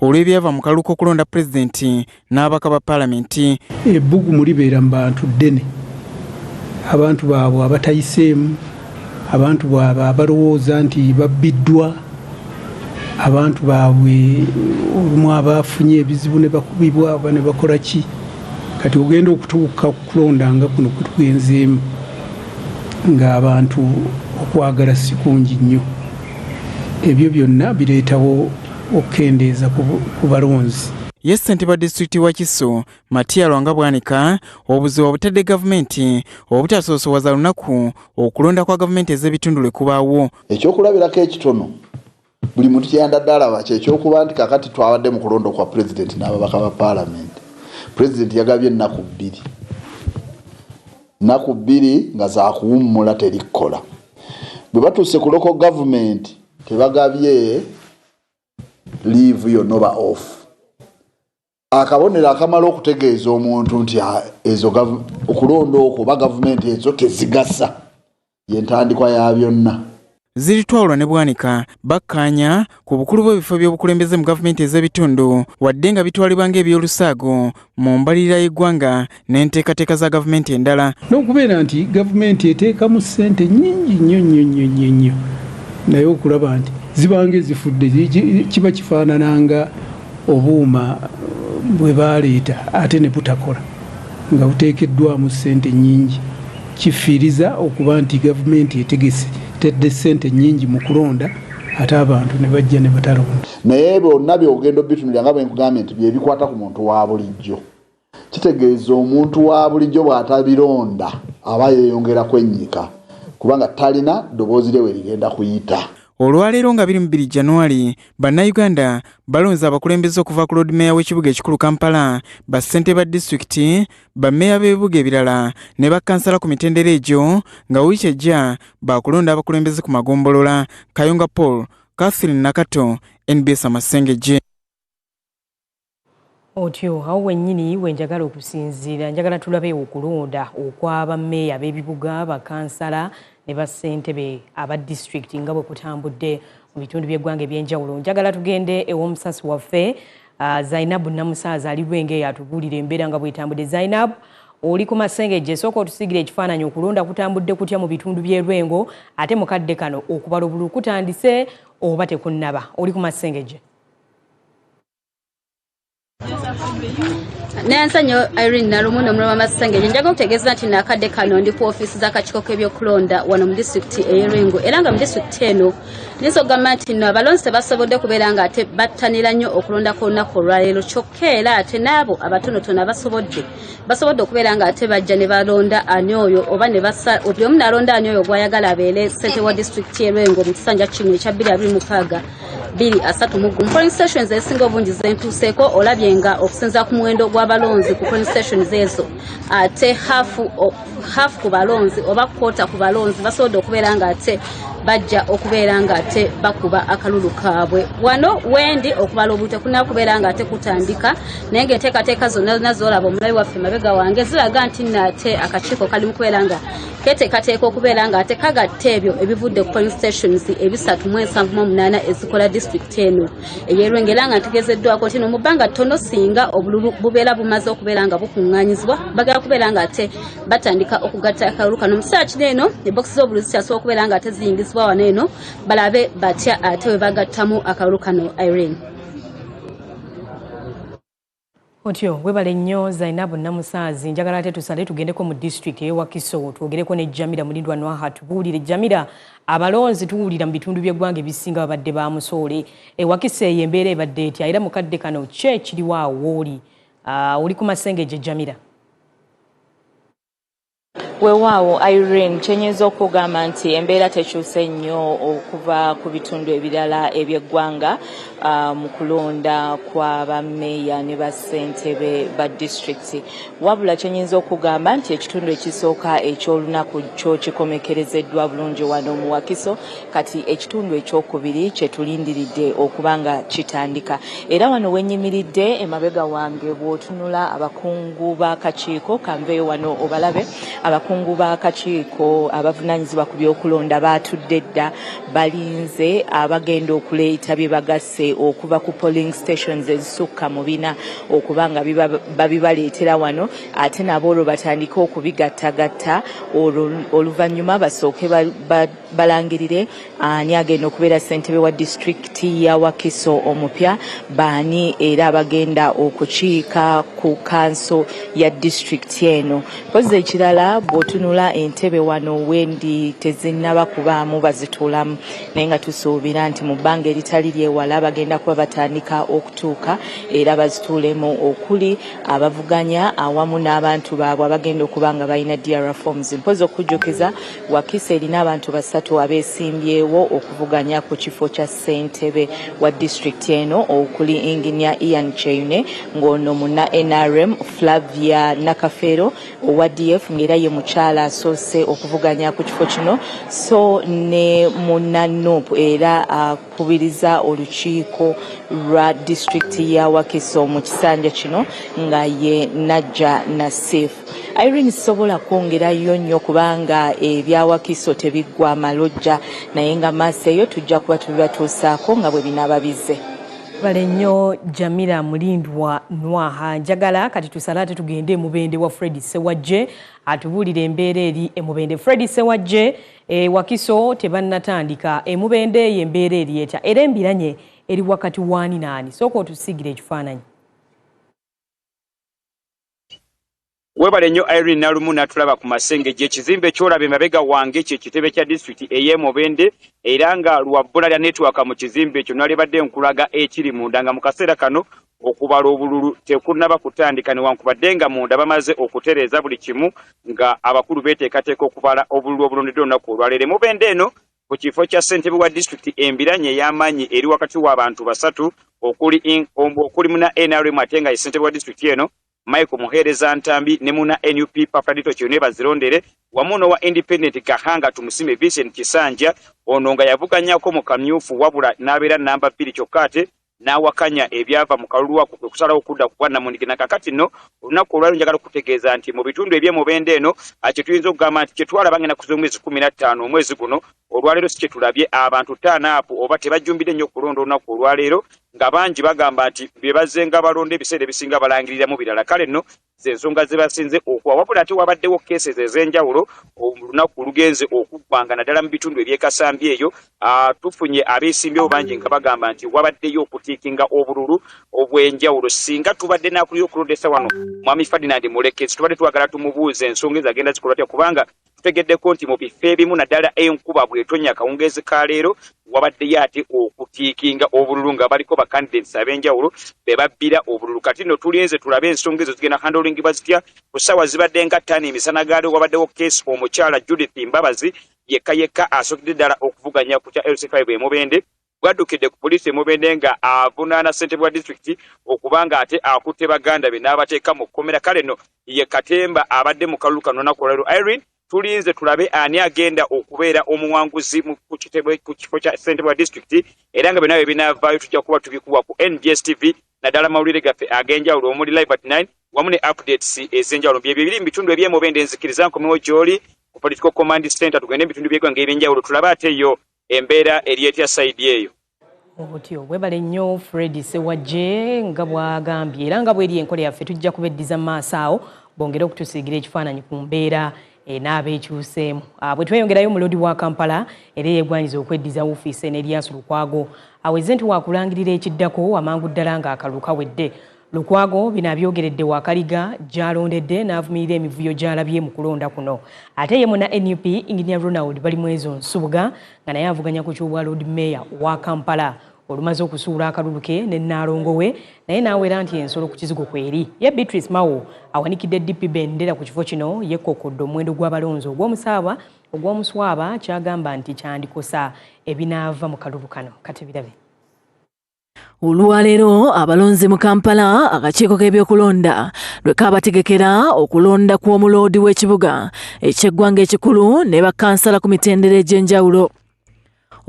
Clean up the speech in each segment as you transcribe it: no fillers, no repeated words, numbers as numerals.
olw'ebyava mu kaluko okulonda pulezidenti n'ababaka ba paalamenti. Ebbugumu libeera mu bantu ddene, abantu baabwe abatayiseemu, abantu baabwe abalowooza nti babbiddwa, abantu baabwe olumu abafunye ebizibu ne bakubibwa aba ne bakola ki. Kati ogenda okutuuka kulonda nga kuno kutugenzeemu ng'abantu okwagala si kungi nnyo. Ebyo byonna bireetawo okukendeeza ku balonzi. Ye ssentebe wa disitulikiti wa Kiso Matiya Lwanga bwanika obuzibu obutadde gavumenti obutasoosowaza lunaku okulonda kwa gavumenti ez'ebitundu lwe kubaawo. Ekyokulabirako ekitono buli muntu kyeyandadde alaba kyekyokuba nti kakati twabadde mu kulonda kwa pulezidenti n'ababaka ba paalamenti. Pulezidenti yagabye ennaku bbiri nga za kuwummula terikola. Bwe batuuse ku local government tebagabye leave yo noba off. Akabonero akamala okutegeeza omuntu nti ezo okulonda okwo ba gavumenti ezo tezigasa y'entandikwa ya byonna. Ziritwalwa ne bwanika bakkaanya ku bukulu bw'ebifo by'obukulembeze mu gavumenti ez'ebitundu wadde nga bitwalibwa ng'ebyolusaago mu mbalirira y'eggwanga n'enteekateeka za gavumenti endala. N'okubeera nti gavumenti eteekamu ssente nnyingi nnyo naye okulaba nti zibanga ezifudde kiba kifaanananga obuuma bwe baaleeta ate ne butakola nga buteekeddwamu ssente nnyingi. Kifiiriza okuba nti gavumenti etegese tedde ssente nnyingi mu kulonda ate abantu ne bajja ne batalonda. Naye byonna byogenda bitunulira nga bwe nkugambye nti bye bikwata ku muntu wa bulijjo. Kitegeeza omuntu wa bulijjo bw'atabironda aba yeeyongera kwennyika kubanga talina ddoboozi lye we ligenda kuyita. Olwaleero nga 22 January bannayuganda balonze abakulembeze okuva ku Lord Mayor w'ekibuga ekikulu Kampala, bassentebe ba disitulikiti, bammeeya b'ebibuga ebirala ne bakkansala ku mitendera egyo nga wiiki ejja baakulonda abakulembeze ku magombolola. Kayonga Paul, Catherine Nakato, NBS Amasengejje. Otyo awo wennyini wenjagala okusinziira njagala tulabe okulonda okw'abammeeya b'ebibuga, bakansala ne bassentebe aba district nga bwe kutambudde mu bitundu by'eggwanga eby'enjawulo. Njagala tugende ew'omusasi waffe Zainabu Namusaaza ali Lwenge atubuulira embeera nga bw'etambudde. Zainabu, oli ku Masengejje, sooka otusigira ekifaananyi okulonda kutambudde kutya mu bitundu by'e Lwengo ate mu kadde kano okubala obululu kutandise oba tekunnaba? Oli ku Masengejje. Nansanyo Irene Nalumu omulama Amasengejje. Njaga okutegeeza nti nakadde kano ndi ku ofiisi z'akakiiko k'ebyokulonda wano mu disitulikiti ey'e Lwengo era nga mu disitulikiti eno ninsogamba nti nno abalonzi tebasobodde kubeera nga ate battanira nnyo okulonda ku lunaku olwaleero kyokka era ate n'abo abatonotono basobodde okubeera nga ate bajja ne balonda ani oyo oba ne basa buli omu n'alonda ani oyo gw'ayagala abeere ssente wa disitulikiti y'e Lwengo mu kisanja kino ekya 2026 231 polling stations ezisinga obungi zentuuseeko olabye nga okusinza ku muwendo gw'abalonzi ku polling stations ezo ate half ku balonzi oba kwota ku balonzi basobodde okubeera nga ate bajja okubeera nga ate bakuba akalulu kaabwe. Wano wendi okubala obulu tekunna kubeera nga ate kutandika naye ng'enteekateeka zonna z'olaba omulabi waffe mabega wange ziraga nti nate akakiiko kali mu kubeera nga keteekateeka okubeera nga ate kagatta ebyo ebivudde ku polling stations 378 ezikola disitulikiti eno ey'e Lwengo era nga ntegeezeddwako nti no mu bbanga ttono singa obululu bubeera bumaze okubeera nga bukuŋŋaanyizibwa bagala kubeera nga ate batandika okugatta akalulu kano. Mu kiseera kino eno ebokisi z'obululu zikyasobola okubeera nga ate ziyingizibwa wano eno balabe batya ate we bagattamu akalulu kano. Irene. Otyo webale nnyo Zainabu Namusaazi. Njagala ate tusale tugendeko mu district y'e Wakiso twogereko ne Jamira Mulindwa Nwaha tubuulire. Jamira, abalonzi tuwulira mu bitundu by'eggwanga ebisinga babadde ba Musoole. Wakiso eyo embeera ebadde etya era mu kadde kano ki ekiriwo awo oli ku Masengejje Jamira? Weewaawo Irene, kyenyinza okugamba nti embeera tekyuse nnyo okuva ku bitundu ebirala eby'eggwanga mu kulonda kwa bammeeya ne bassentebe ba disitulikiti. Wabula kyenyinza okugamba nti ekitundu ekisooka eky'olunaku kyo kikomekerezeddwa bulungi wano mu Wakiso, kati ekitundu ekyokubiri kye tulindiridde okuba nga kitandika. Era wano wenyimiridde emabega wange bw'otunula abakungu b'akakiiko kanveeyo wano obalabe abakungu b'akakiiko abavunaanyizibwa ku byokulonda baatudde dda balinze abagenda okuleeta bye bagasse okuva ku polling stations ezisukka mu bina okuba nga babibaleetera wano ate nabo olwo batandike okubigattagatta oluvannyuma basooke balangirire ani agenda okubeera ssentebe wa disitulikiti ya Wakiso omupya baani era abagenda okukiika ku kanso ya disitulikiti eno. Mpozi ekirala bw'otunula entebe wano wendi tezinnaba kubaamu bazituulamu naye nga tusuubira nti mu bbanga eritali lyewala bagenda kuba batandika okutuuka era bazituulemu okuli abavuganya awamu n'abantu baabwe abagenda okuba nga balina DR forms. Mpozi okujjukiza Wakiso erina abantu basatu abeesimbyewo okuvuganya ku kifo kya ssentebe wa disitulikiti eno okuli Engineer Ian Cheyune ng'ono muna NRM Flavia Nakafero owa DF ng'era ye mukyala asoose okuvuganya ku kifo kino so ne muna NUP era akubiriza olukiiko lwa disitulikiti ya Wakiso mu kisanja kino nga ye Najja Nasif. Irene sobola kwongerayo nnyo kubanga ebya Wakiso tebiggwa amalojja naye nga maaso eyo tujja kuba tubibatuusaako nga bwe binaaba bizze. Bale nnyo Jamila Mulindwa Nwaha. Njagala kati tusalaate tugende Mubende wa Fred Sewajje atubuulire embeera eri Mubende. Fred Sewajje Wakiso tebannatandika Mubende y'embeera erieta era embiranye eri wakati waani naani sooka otusiigire ekifaananyi. Webale nnyo Irene Nalumu natulaba ku Masengejje ekizimbe ky'olaba emabega wange kye kitebe kya disitulikiti ey'e Mubende era nga lwabbula lya netiwaaka mu kizimbe ekyo nalibadde nkulaga ekiri munda nga mu kaseera kano okubala obululu tekunnaba kutandika newankubadde nga munda bamaze okutereeza buli kimu nga abakulu beeteekateeka okubala obululu obulondedde olunaku olwaleero. Mubende eno ku kifo kya ssentebe wa disitulikiti embiranye ey'amaanyi eri wakati w'abantu basatu okuli muna NRM ate nga ye ssentebe wa disitulikiti eno Michael Muhereza Ntambi ne muna NUP Pafradito Kyone bazirondere wamu n'owa Independent Kahanga Tumusime Vincent Kisanja ono nga yavuganyako mu kamyufu wabula n'abeera namba 2 kyokka ate n'awakanya ebyava mu kalulu ako kwe kusalawo okudda ku bwannamunigi na kakati nno olunaku olwali njagala okutegeeza nti mu bitundu eby'Emubende eno kye tuyinza okugamba nti kye twalaba ngenda kuza omwezi 15 omwezi guno olwaleero si kye tulabye abantu 5 oba tebajjumbidde nnyo okulonda olunaku olwaleero nga bangi bagamba nti bye bazzenga balonda ebiseera ebisinga balangiriramu birala. Kale nno z'ensonga ze basinze okuwa wabula ate wabaddewo keesi ez'enjawulo olunaku lugenze okuggwanga naddala mu bitundu eby'Ekasambi eyo tufunye abeesimbyewo bangi nga bagamba nti wabaddeyo okutiikinga obululu obw'enjawulo. Singa tubadde n'akulira okulondesa wano Mwami Ferdinand Mulekezi tubadde twagala tumubuuze ensonga ezagenda zikolwa atya kubanga tutegeddeko nti mu bifo ebimu naddala enkuba bw'etonya akawungeezi ka leero wabaddeyo ate okutiikinga obululu nga baliko bacandidates ab'enjawulo be babbira obululu. Kati nno tulinze tulabe ensonga ezo zigenda handlingibwa zitya. Ku ssaawa zibadde nga 5 emisana gaaleero wabaddewo keesi omukyala Judith Mbabazi yekka asookedde ddala okuvuganya ku kya LC5 Mubende bwaddukidde ku poliisi Mubende nga avunaana ssentebe wa disitulikiti okubanga ate akutte baganda be n'abateeka mu kkomera. Kale nno ye Katemba abadde mu kalulu kano naku olwaleero. Irene tulinze tulabe ani agenda okubeera omuwanguzi ku kifo kya ssentebe wa disitulikiti era nga binaabwe binaavaayo tujja kuba tubikuwa ku NBS TV naddala mawulire gaffe ag'enjawulo omuli live at 9 wamu ne updates ez'enjawulo byebyo biri mu bitundu eby'Emubende. Nzikiriza nkomewo gy'oli ku political command center tugende ebitundu by'eggwanga eby'enjawulo tulabe ate yo embeera eri etya sayidi eyo. Otyo webale nnyo Fred Sewajje nga bwagambye era nga bweri enkola yaffe tujja kubeddiza mu maaso awo bongere okutusiigira ekifaananyi ku mbeera n'abeekyuseemu. Bwe tweyongerayo mu loodi wa Kampala era yeegwanyiza okweddiza woofiisi Erias Lukwago aweze nti waakulangirira ekiddako amangu ddala ng'akalulu kawedde. Lukwago bino abyogeredde Wakaliga gy'alondedde n'avumirira emivuyo gy'alabye mu kulonda kuno. Ate ye muna NUP Engineer Ronald bali mu ezo nsubuga nga naye avuganya ku ky'obwa Lord Mayor wa Kampala olumaze okusuula akalulu ke ne Nnaalongo we naye n'aweera nti ensolo ku kizigo kweri. Ye Beatrice Mao awanikidde DP bendera ku kifo kino yekkokodde omuwendo gw'abalonzi ogw'omuswaba kyagamba nti kyandikosa ebinaava mu kalulu kano. Kati birabe. Olwaleero abalonzi mu Kampala akakiiko k'ebyokulonda lwe kaabategekera okulonda kw'omuloodi w'ekibuga eky'eggwanga ekikulu ne bakansala ku mitendera egy'enjawulo.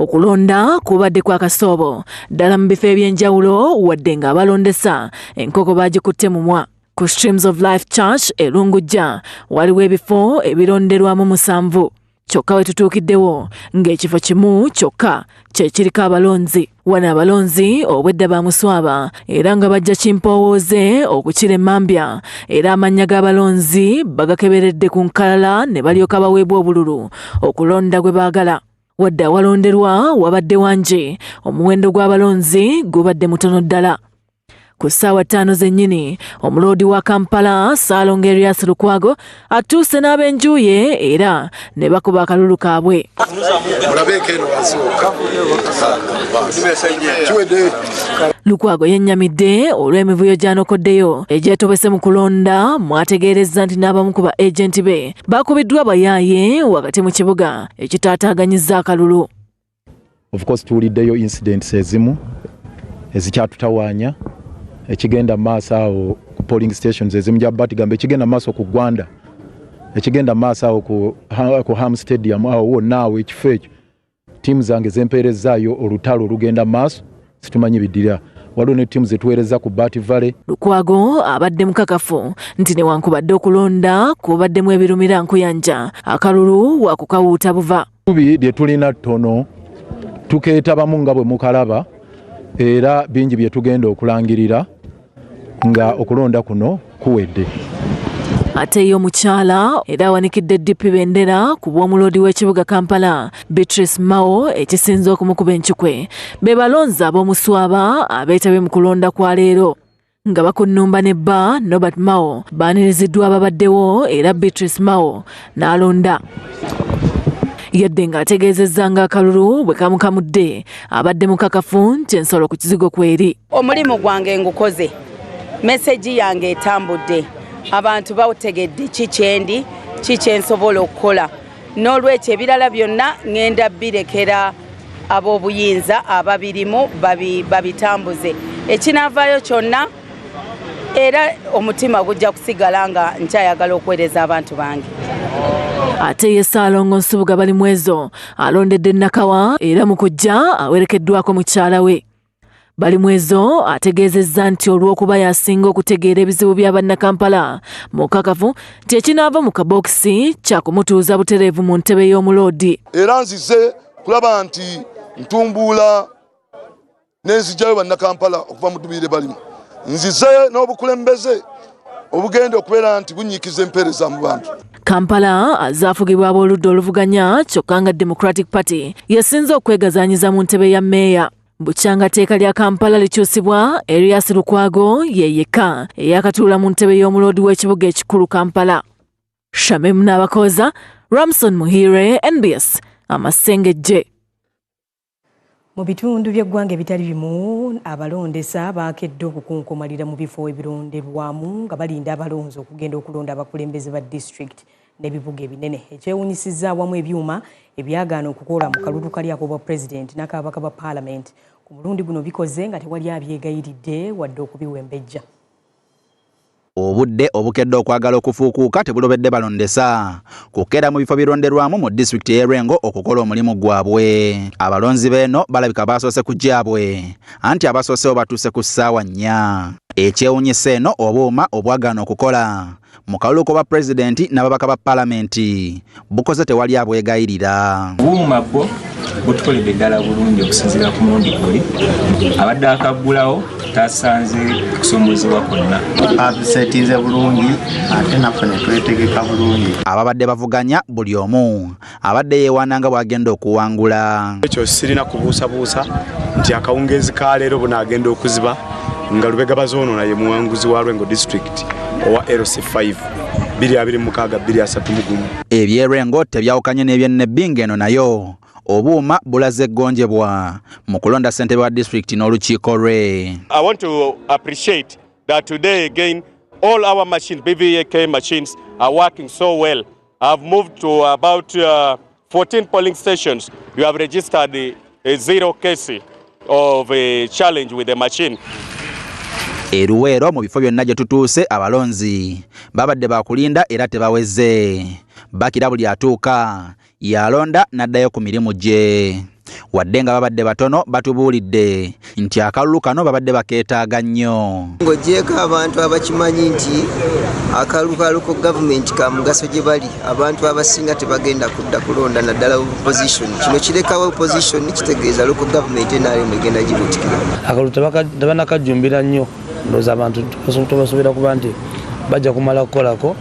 Okulonda kubadde kwa kasoobo ddala mu bifo eby'enjawulo wadde ng'abalondesa enkoko baagikutte mumwa. Ku Streams of Life Church Elungujja waliwo ebifo ebironderwamu 7 kyokka we tutuukiddewo ng'ekifo kimu kyokka kye kiriko abalonzi. Wano abalonzi obwedda bamuswaba era nga bajja kimpowooze okukira emmambya era amannya g'abalonzi bagakeberedde ku nkalala ne balyoka baweebwa obululu okulonda gwe baagala. Wadde awalonderwa wabadde wanje omuwendo gw'abalonzi gubadde mutono ddala. Ku ssaawa 5 zennyini omuloodi wa Kampala Amasengejje Lukwago atuuse n'ab'enju ye era ne bakuba akalulu kaabwe. Lukwago yennyamidde olw'emivuyo gy'anokoddeyo egyetobese mu kulonda mwategeerezza nti n'abamu ku ba agenti be bakubiddwa bayaaye wakati mu kibuga ekitaataaganyizza akalulu. Of course tuwuliddeyo incidents ezimu ezikyatutawaanya ekigenda maaso awo ku polling stations ezimu gya Batigamba ekigenda maaso ku Gwanda ekigenda maaso awo ku Ham Stadium awo wonna awo ekifo ekyo ttiimu zange zempeerezaayo olutalo olugenda maaso situmanyi biddira. Waliwo ne ttiimu zetuweereza ku Bati Valley. Lukwago abadde mukakafu nti newankubadde okulonda kubaddemu ebirumira nkuyanja akalulu wakukawuuta buva. Tubi lye tulina ttono tukeetabamu nga bwe mukalaba era bingi bye tugenda okulangirira nga okulonda kuno kuwedde. Ate yo mukyala era awanikidde DP bendera ku bw'omuloodi w'ekibuga Kampala Beatrice Mao ekisinza okumukuba enkyukwe be balonzi ab'omuswaba abeetabye mu kulonda kwa leero nga bakunnumba ne bba Robert Mao baaniriziddwa ababaddewo era Beatrice Mao n'alonda. Yadde ng'ategeezezza ng'akalulu bwe kamukamudde abadde mukakafu nti ensolo ku kizigo kweri. Omulimu gwange ngukoze, meseji yange etambudde, abantu bawutegedde kikyendi kikyensobola okukola n'olwekyo ebirala byonna ngenda birekera ab'obuyinza ababirimu babitambuze ekinaavaayo kyonna era omutima gujja kusigala nga nkyayagala okuweereza abantu bange. Ate ye Ssaalongo Nsubuga Balimwezo alondedde Nakawa era mu kujja awerekeddwako mukyala we. Balimwezo ategeezezza nti olw'okuba yasinga okutegeera ebizibu bya bannakampala mukakafu nti ekinaava mu kabokisi kya kumutuuza butereevu mu ntebe y'omuloodi. Era nzize kulaba nti ntumbuula n'enzijjayo bannakampala okuva mu tubire balimu. Nzize n'obukulembeze obugenda okubeera nti bunyiikiza empeereza mu bantu. Kampala azaafugibwa ab'oludda oluvuganya kyokka nga Democratic Party yasinze okwegazaanyiza mu ntebe ya mmeeya. Bukyanga-teeka lya Kampala likyusibwa Erias Lukwago ye yekka eyakatuula mu ntebe y'omuloodi w'ekibuga ekikulu Kampala. Shamim Nabakoza, Ramson Muhire, NBS, Amasengejje. Mu bitundu by'eggwanga ebitali bimu abalondesa baakedde okukunkumalira mu bifo ebironderwamu nga balinda abalonzi okugenda okulonda abakulembeze ba disitulikiti n'ebibuga ebinene. Ekyewuunyisizza awamu ebyuma ebyagaana okukola mu kalulu kali ak'obwa pulezidenti n'akabaka ba paalamenti ku mulundi guno bikoze nga tewali abyegayiridde wadde okubiwembejja. Obudde obukedde okwagala okufuukuuka tebulobedde balondesa kukeera mu bifo bironderwamu mu disitulikiti y'e okukola omulimu gwabwe. Abalonzi beeno balabika basoose ku gyabwe anti abasoose batuuse ku ssaawa 4. Ekyewuunyisa eno obuuma obwagaana okukola mu kalulu k'obwa pulezidenti n'ababaka ba paalamenti bukoze tewali abwegayirira. Obuuma bwo butukoledde ddala bulungi okusinziira ku mulundi guli abadde akaggulawo tasanze kusoomozebwa kwonna. Abisetinze bulungi ate naffe ne twetegeka bulungi. Ababadde bavuganya buli omu abadde yeewaana nga bw'agenda okuwangula. Ekyo sirina kubuusabuusa nti akawungeezi ka leero bunaagenda okuziba nga Lubega Bazoonoona ye muwanguzi wa Lwengo District owa LC5 226-231. Eby'Erengo tebyawukanye n'eby'Ennebinga eno nayo obuuma bulaze eggonjebwa mu kulonda ssentebe wa disitulikiti n'olukiiko lwe. I want to appreciate that today again all our machines, BVAK machines, are working so well. I've moved to about 14 polling stations. You have registered a 0 case of a challenge with the machine. Eruweero mu bifo byonna gye tutuuse abalonzi babadde bakulinda era tebaweze. Bakira buli atuuka yalonda n'addayo ku mirimu gye. wadde nga babadde batono batubuulidde nti akalulu kano babadde bakeetaaga nnyo. Ng'ogyeko abantu abakimanyi nti akalulu ka local government ka mugaso gye bali, abantu abasinga tebagenda kudda kulonda naddala opposition. Kino kirekawo opposition kitegeeza local government NRM egenda gibutikira. Akalulu tebanakajjumbira nnyo, ndowooza abantu tebasuubira kuba nti bajja kumala kukolako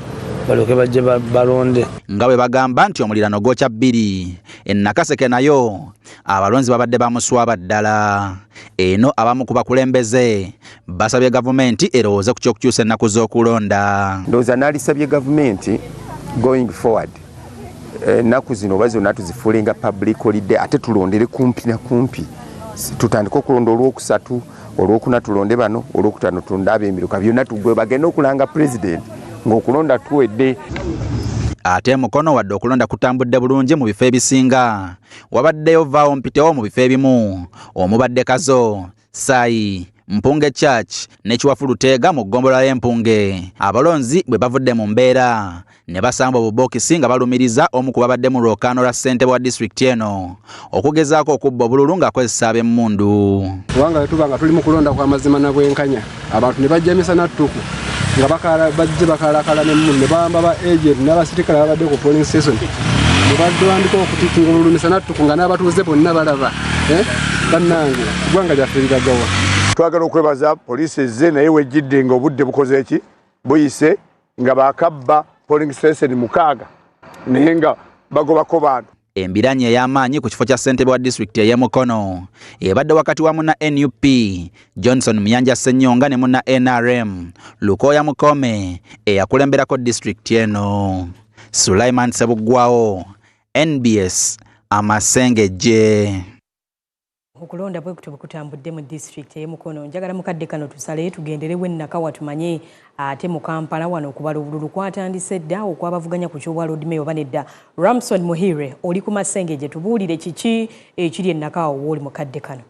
balyoke bajje balonde. Nga bwe bagamba nti omulirano gwokya 2 Nakaseke nayo abalonzi babadde bamuswaba ddala. Eno abamu ku bakulembeze basabye gavumenti erowooze ku ky'okukyusa ennaku z'okulonda. Ndowooza n'alisabye gavumenti going forward ennaku zino oba zonna tuzifuulenga public holiday, ate tulondere kumpi na kumpi. Tutandika okulonda olwokusatu, olwokuna tulonde bano, olwokutaano tulonde ab'emiruka, byonna tugwe bagenda okulanga president ng'okulonda tuwedde. Ate mukono wadde okulonda kutambudde bulungi mu bifo ebisinga, wabaddeyo vaawo mpitewo mu bifo ebimu omubadde Kazo, Sayi, Mpunge Church ne Kiwafulu Teega mu ggombolola y'Empunge. Abalonzi bwe bavudde mu mbeera ne basamba obubookisi nga balumiriza omu ku babadde mu lwokaano lwa ssentebe wa disitulikiti eno okugezaako okubba obululu ng'akozesa ab'emmundu. Kubanga tuba nga tuli mu kulonda kwa mazima na bwenkanya, abantu ne bajjamisa nattuku nga bajje bakalakala n'emmundu ne bamba ba agent n'abasirikale babadde ku polling station ne badwandika okutikinga olulumisa nattuku nga n'abatuuze bonna balaba bannange eggwanga lyaffe ligagawa. Twagala okwebaza poliisi ezze naye wejjidde nga obudde bukoze eki buyise nga bakabba polling station 6 naye nga bagobako bantu. Embiranye ey'amaanyi ku kifo kya ssentebe wa disitulikiti ey'e Mukono ebadde wakati wa munna NUP Johnson Muyanja Ssenyonga ne munna NRM Lukooya Mukome eyakulemberako disitulikiti eno. Sulaiman Sebuggwawo, NBS, Amasengejje. Okulonda bwe kutambudde mu district y'e Mukono. Njagala mukadde kano tusale tugenderewo Nakawa tumanye ate mu Kampala wano okubala obululu kwatandise dda okwabavuganya ku kyobwa Lord Mayor banedda. Ramson Muhire oli ku Masengejje, tubuulire kiki ekiri Nakawa w'oli mukadde kano.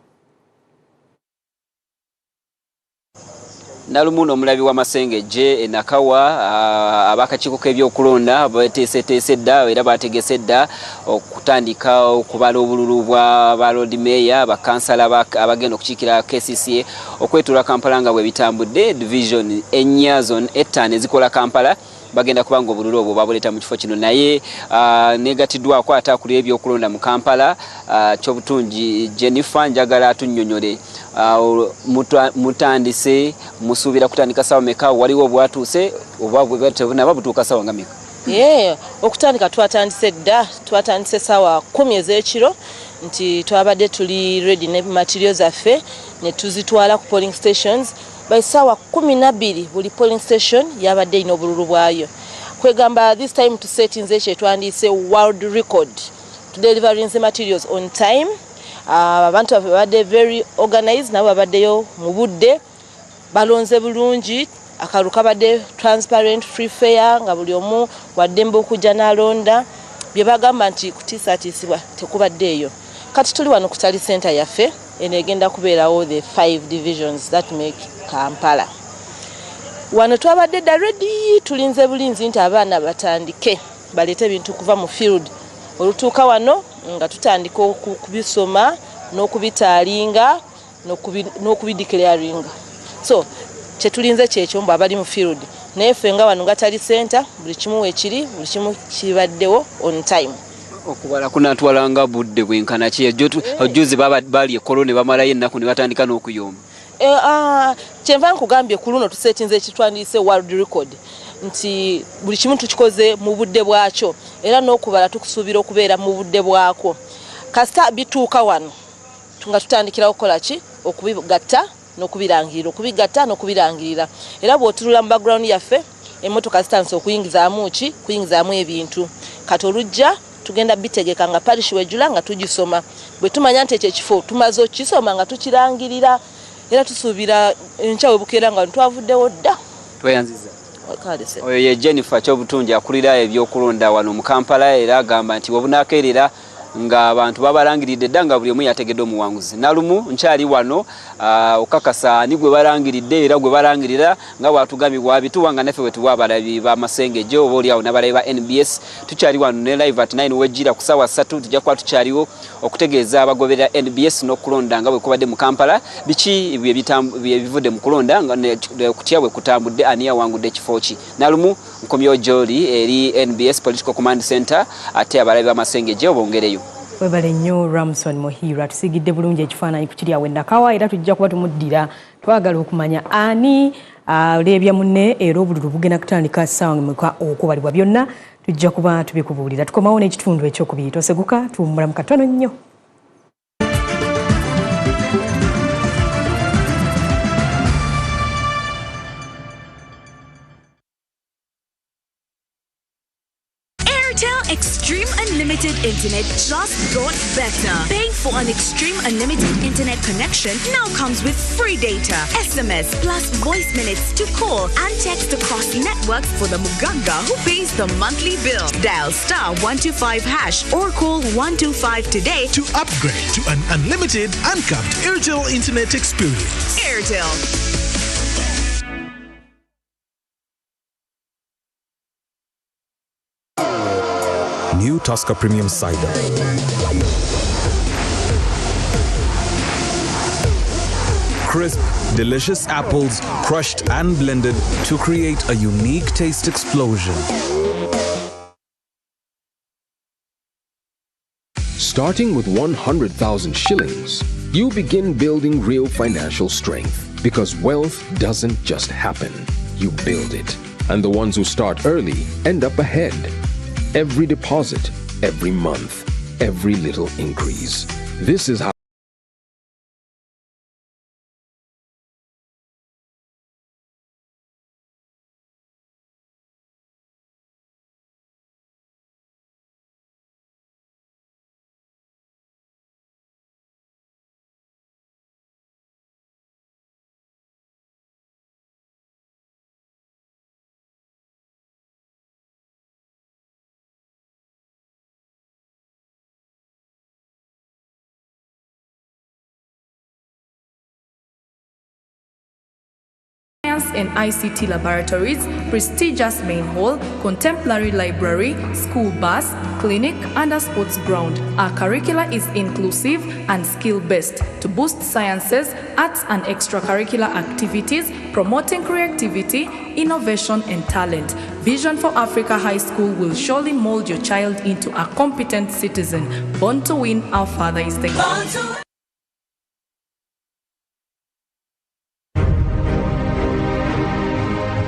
Nalumuno omulabi wa Masengejje Nakawa abakakiiko k'ebyokulonda bateeseteese dda era bategese dda okutandika okubala obululu bwa Lord Mayor bakansala abagenda okukiikira KCCA okwetula Kampala nga bwe bitambudde division ennya zone 5 ezikola Kampala bagenda kubanga obululu obwo babuleeta mu kifo kino naye negatiddwako atakuli ebyokulonda mu Kampala ky'obutungi Jennifer njagala atunnyonnyole mutandise musuubira kutandika sawa meka waliwo bwatuuse oba nabo butuuka sawa nga meka? Okutandika twatandise dda, twatandise sawa 10 ez'ekiro nti twabadde tuli ready ne materials zaffe ne tuzitwala ku polling stations. By sawa 12 buli polling station yabadde ino obululu bwayo. Kwegamba this time to settings ekyo twandise world record to delivering the materials on time. Abantu babadde very organized nabo babaddeyo mu budde balonze bulungi, akalu kabadde transparent free fair nga buli omu waddembe okujja n'alonda bye bagamba nti kutiisatiisibwa tekubaddeeyo. Kati tuli wano ku tali center yaffe enegenda kubeerawo the 5 divisions that make Kampala. Wano twabadde dda ready tulinze bulinzi nti abaana batandike balete ebintu kuva mu field. Olutuuka wano nga tutandika okubisoma n'okubitaalinga n'okubideclaringa. So kyetulinze kyekyo mbu abali mu field naye ffe nga wano nga tali center buli kimu weekiri buli kimu kibaddewo on time. Okubala kunatwalanga budde bwenkana ki ojuzi bali ekolo ne bamalayo ennaku ne batandika n'okuyomba. Kyenva nkugambye ku luno tusetinze ekitwandise world record nti buli kimu tukikoze mu budde bwakyo era n'okubala tukusuubira okubeera mu budde bwako. Kasita bituuka wano nga tutandikira okukola ki okubigatta n'okubirangirira okubigatta n'okubirangirira era bw'otunula mu background yaffe emmotoka zitandise okuyingizaamu ki kuyingizaamu ebintu kati olujja tugenda bitegeka nga parish wejula nga tugisoma bwe tumanya nti ekyo ekifo tumaze okisoma nga tukirangirira era tusuubira enkya webukeera nga twavuddewo dda. Tweyanziza oyo ye Jennifer Kyobutungi akulira ebyokulonda wano mu Kampala era agamba nti wabunaakeerera nga abantu babalangiridde dda nga buli omu yategedde omuwanguzi. Nalumu nkyali wano okakasa ni gwe balangiridde era gwe balangirira nga bwatugambye bwabituwa nga naffe wetuwa abalabi b'Amasengejje oba oliawo n'abalabi ba NBS. Tukyali wano ne live at 9 wejjira ku ssaawa 3 tujja kuba tukyaliwo okutegeeza abagoberera NBS n'okulonda nga bwe kubadde mu Kampala biki bivudde mu kulonda nga kutya bwe kutambudde ani yawangudde ekifo ki. Nalumu nkomyo Joli eri NBS Political Command Center ate abalabi b'Amasengejje obongereyo. Webale nnyo Ramson Muhira tusigidde bulungi ekifaananyi ku kiri awe Nakawa era tujja kuba tumuddira twagala okumanya ani olebya munne era obululu bugenda kutandika ssaawa muka okubalibwa byonna tujja kuba tubikubuulira tukomawo n'ekitundu ekyokubiri toseguka tuwummula mu katono nnyo. Extreme Unlimited Internet just got better. Paying for an Extreme Unlimited Internet connection now comes with free data, SMS, plus voice minutes to call and text across networks for the Muganga who pays the monthly bill. Dial *125# or call 125 today to upgrade to an unlimited, uncapped Airtel Internet experience. Airtel. New Tusker Premium Cider. Crisp, delicious apples crushed and blended to create a unique taste explosion. Starting with 100,000 shillings, you begin building real financial strength because wealth doesn't just happen, you build it. And the ones who start early end up ahead. Every deposit, every month, every little increase. This is how and ICT laboratories, prestigious main hall, contemporary library, school bus, clinic, and a sports ground. Our curricula is inclusive and skill-based to boost sciences, arts, and extracurricular activities, promoting creativity, innovation, and talent. Vision for Africa High School will surely mold your child into a competent citizen. Born to win, our Father is the God.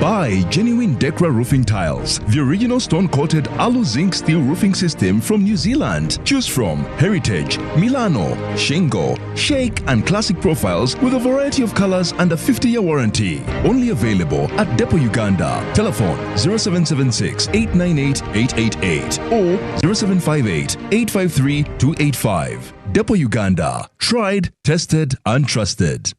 Buy genuine Decra roofing tiles, the original stone-coated alu zinc steel roofing system from New Zealand. Choose from Heritage, Milano, Shingo, Shake, and Classic profiles with a variety of colors and a 50-year warranty. Only available at Depot Uganda. Telephone 0776 898 888 or 0758 853 285. Depot Uganda. Tried, tested, and trusted.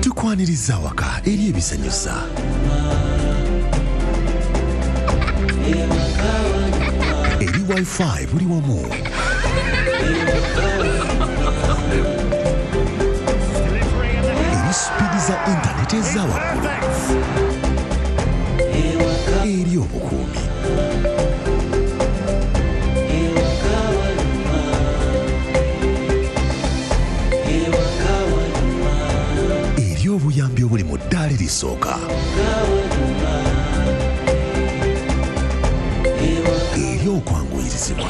Tukwaniriza waka eri ebisanyusa. Eri Wi-Fi buli wamu. Eri speedi za internet eza waggulu. Eri obukuumi. Obuyambi obuli mu ddaala erisooka. Eri okwanguyirizibwa.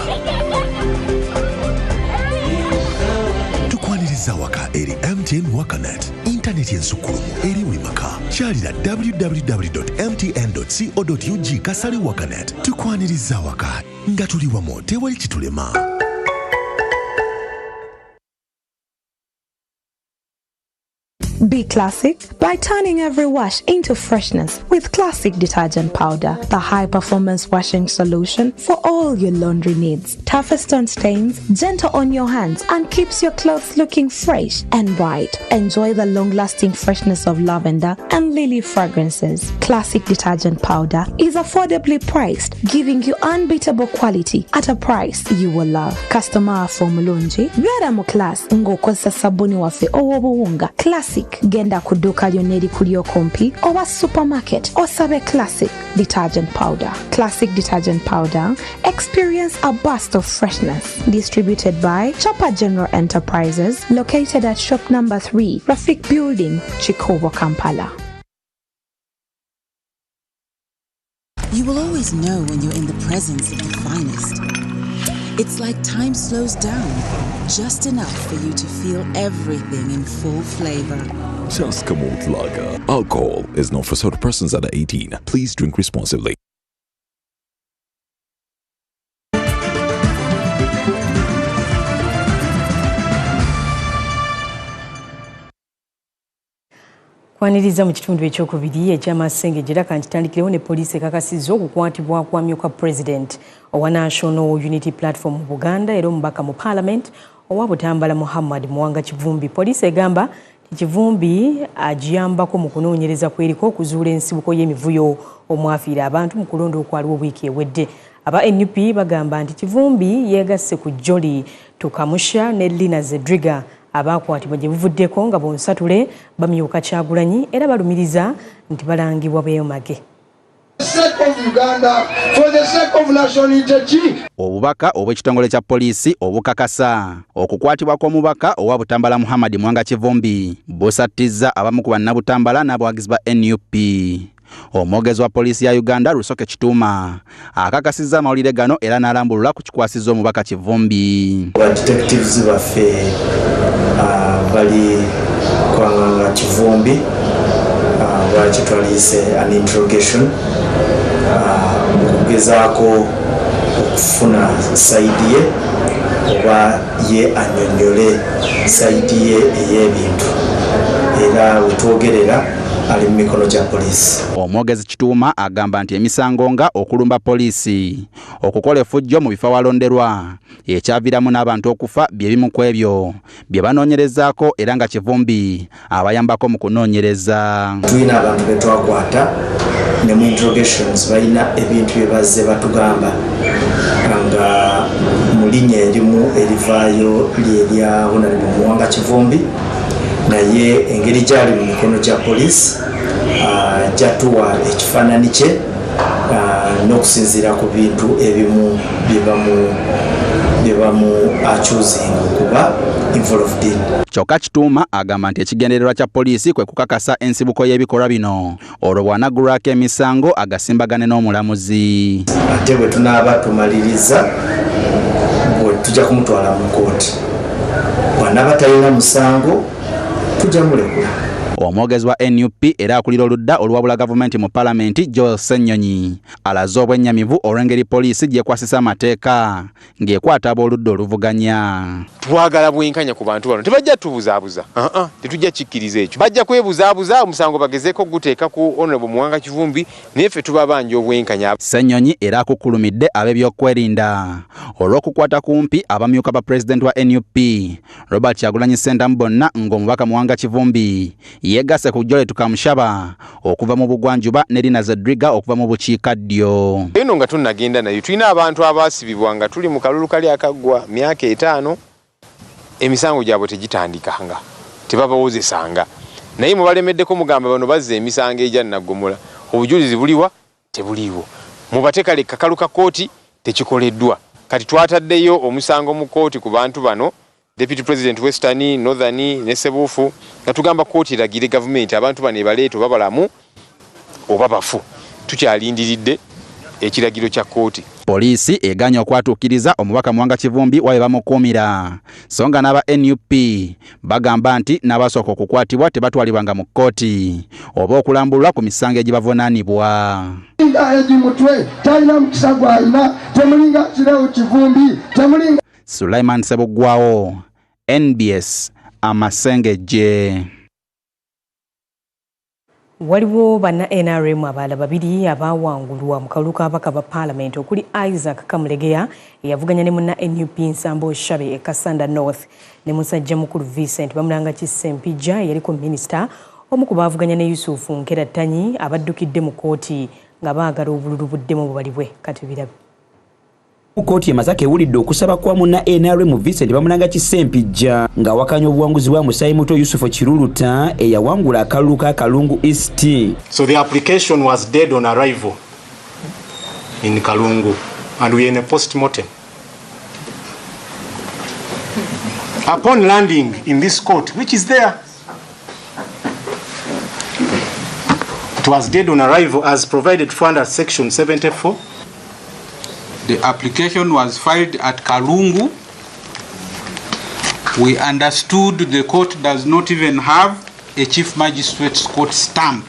Tukwaniriza waka eri MTN Wakanet. Intaneti ensukulumu eri buli maka. Kyalira www.mtn.co.ug/wakanet. Tukwaniriza waka nga tuli wamu tewali kitulema. Be classic by turning every wash into freshness with Classic Detergent Powder, the high-performance washing solution for all your laundry needs. Toughest on stains, gentle on your hands, and keeps your clothes looking fresh and bright. Enjoy the long-lasting freshness of lavender and lily fragrances. Classic Detergent Powder is affordably priced, giving you unbeatable quality at a price you will love. Customer formulunji, byara mu class ng'okozesa sabuni waffe owobuwunga Classic. Genda ku dduuka lyonna erikuli okumpi oba supermarket osabe Classic Detergent Powder. Classic Detergent Powder, experience a burst of freshness. Distributed by Chopper General Enterprises, located at shop number 3, Rafik Building, Chikovo, Kampala. You will always know when you're in the presence of the finest. It's like time slows down, just enough for you to feel everything in full flavor. Just Kamut Lager. Alcohol is not for sober persons under 18. Please drink responsibly. Kwaniriza mu kitundu ekyokubiri eky'Amasengejje era kankitandikirewo ne poliisi ekakasizza okukwatibwa kwa myuka president owa National Unity Platform mu Buganda era omubaka mu Parliament owa Butambala Muhammad Muwanga Kivumbi. Poliisi egamba Kivumbi agiyambako mu kunoonyereza kweriko okuzuula ensibuko y'emivuyo omwafiira abantu mu kulonda okwaliwo wiiki ewedde. Aba NUP bagamba nti Kivumbi yeegasse ku Jolly Tukamusha ne Lina Zedriga abakwatibwa gye buvuddeko nga bonsatule bamyuka Kyagulanyi era balumiriza nti balangibwa beemage. Obubaka obw'ekitongole kya poliisi obukakasa okukwatibwa kw'omubaka owa Butambala Muhammad Muwanga Kivumbi busattiza abamu ku bannabutambala n'abawagizi ba NUP. Omwogezi wa poliisi ya Uganda Lusoke Kituuma akakasizza amawulire gano era n'alambulula ku kikwasizza omubaka Kivumbi. Detectives baffe bali kwanganga Kivumbi bakitwalise an interrogation okugezaako okufuna saidi ye oba ye annyonnyole saidi ye ey'ebintu era wetwogerera ali mu mikono gya poliisi. Omwogezi Kituuma agamba nti emisango nga okulumba poliisi okukola effujjo mu bifo awalonderwa ekyaviiramu n'abantu okufa bye bimu ku ebyo bye banoonyerezaako era nga Kivumbi abayambako mu kunoonyereza. Tulina abantu be twakwata ne mu interrogations balina ebintu bye bazze batugamba nga mu linnya erimu erivaayo lyerya Honorable Muwanga Kivumbi naye engeri gyali mu mikono gya poliisi gyatuwa ekifaananyi kye n'okusinziira ku bintu ebimu bye bamu achuzinga okuba involved in. Kyokka Kituuma agamba nti ekigendererwa kya poliisi kwe kukakasa ensibuko y'ebikolwa bino olwo bw'anaggulwako emisango agasimbagane n'omulamuzi. Ate bwe tunaaba tumaliriza bwe tujja kumutwala mu kooti bw'anaaba talina musango tujja mulekula. Omwogezi wa NUP era akulira oludda oluwabula gavumenti mu Parliament Joel Ssenyonyi alaze obwennyamivu olw'engeri poliisi gyekwasisa amateeka ng'ekwata ab'oludda oluvuganya. Twagala bwenkanya ku bantu bano tebajja tubuzaabuza tetujja kikkiriza ekyo bajja kwebuzaabuza omusango bagezeeko guteeka ku Honorable Muwanga Kivumbi naye ffe tuba bangi obwenkanya. Ssenyonyi era akukkulumidde ab'ebyokwerinda olw'okukwata kumpi abamyuka ba President wa NUP Robert Kyagulanyi Ssentamu bonna ng'omubaka Muwanga Kivumbi yeegasse ku Jolly Tukamushaba okuva mu bugwanjuba ne Lina Zedriga okuva mu bukiikaddyo. Eno nga tunnagenda nayo tulina abantu abaasibibwa nga tuli mu kalulu kali akaggwa myaka 5 emisango gyabwe tegitandikanga tebabawozesanga naye mubalemeddeko mugamba bano bazze emisango egya naggomola obujulizi buliwa tebuliiwo mubatekale kakalu ka kooti tekikoleddwa kati twataddeyo omusango mu kooti ku bantu bano Deputy President Western, Northern, ne Sebufu nga tugamba kooti eragire gavumenti abantu bano ebaleeta oba balamu oba bafu. Tukyalindiridde ekiragiro kya kooti. Poliisi eganya okwatuukiriza omubaka Muwanga Kivumbi wabe bamukuumira so nga n'aba NUP bagamba nti n'abasooka okukwatibwa tebatwalibwanga mu kkooti oba okulambulwa ku misango egibavunaanibwa. Sulaiman Sebugwawo, NBS, Amasengejje. Waliwo bana NRM abala babiri abawangulwa mu kalulu k'ababaka ba Parliament okuli Isaac Kamulegeya eyavuganya ne munna NUP Nsambo Shabe e Kasanda North ne musajja mukulu Vincent bamulanga Kisempija yaliko minister omu ku baavuganya ne Yusuf Nkerattanyi abaddukidde mu kooti nga baagala obululu buddemu bubalibwe katubirabe. Kooti ya Masaka ewulidde okusaba kwa munna NRM Vincent bamulanga Kisempija nga wakanya obuwanguzi bwa Musayi Muto Yusufu Kiruluta eyawangula akalulu ka Kalungu East. So the application was dead on arrival in Kalungu and we are in a post-mortem. Upon landing in this court, which is there, it was dead on arrival as provided for under section 74. The application was filed at Kalungu. We understood the court does not even have a chief magistrate's court stamp.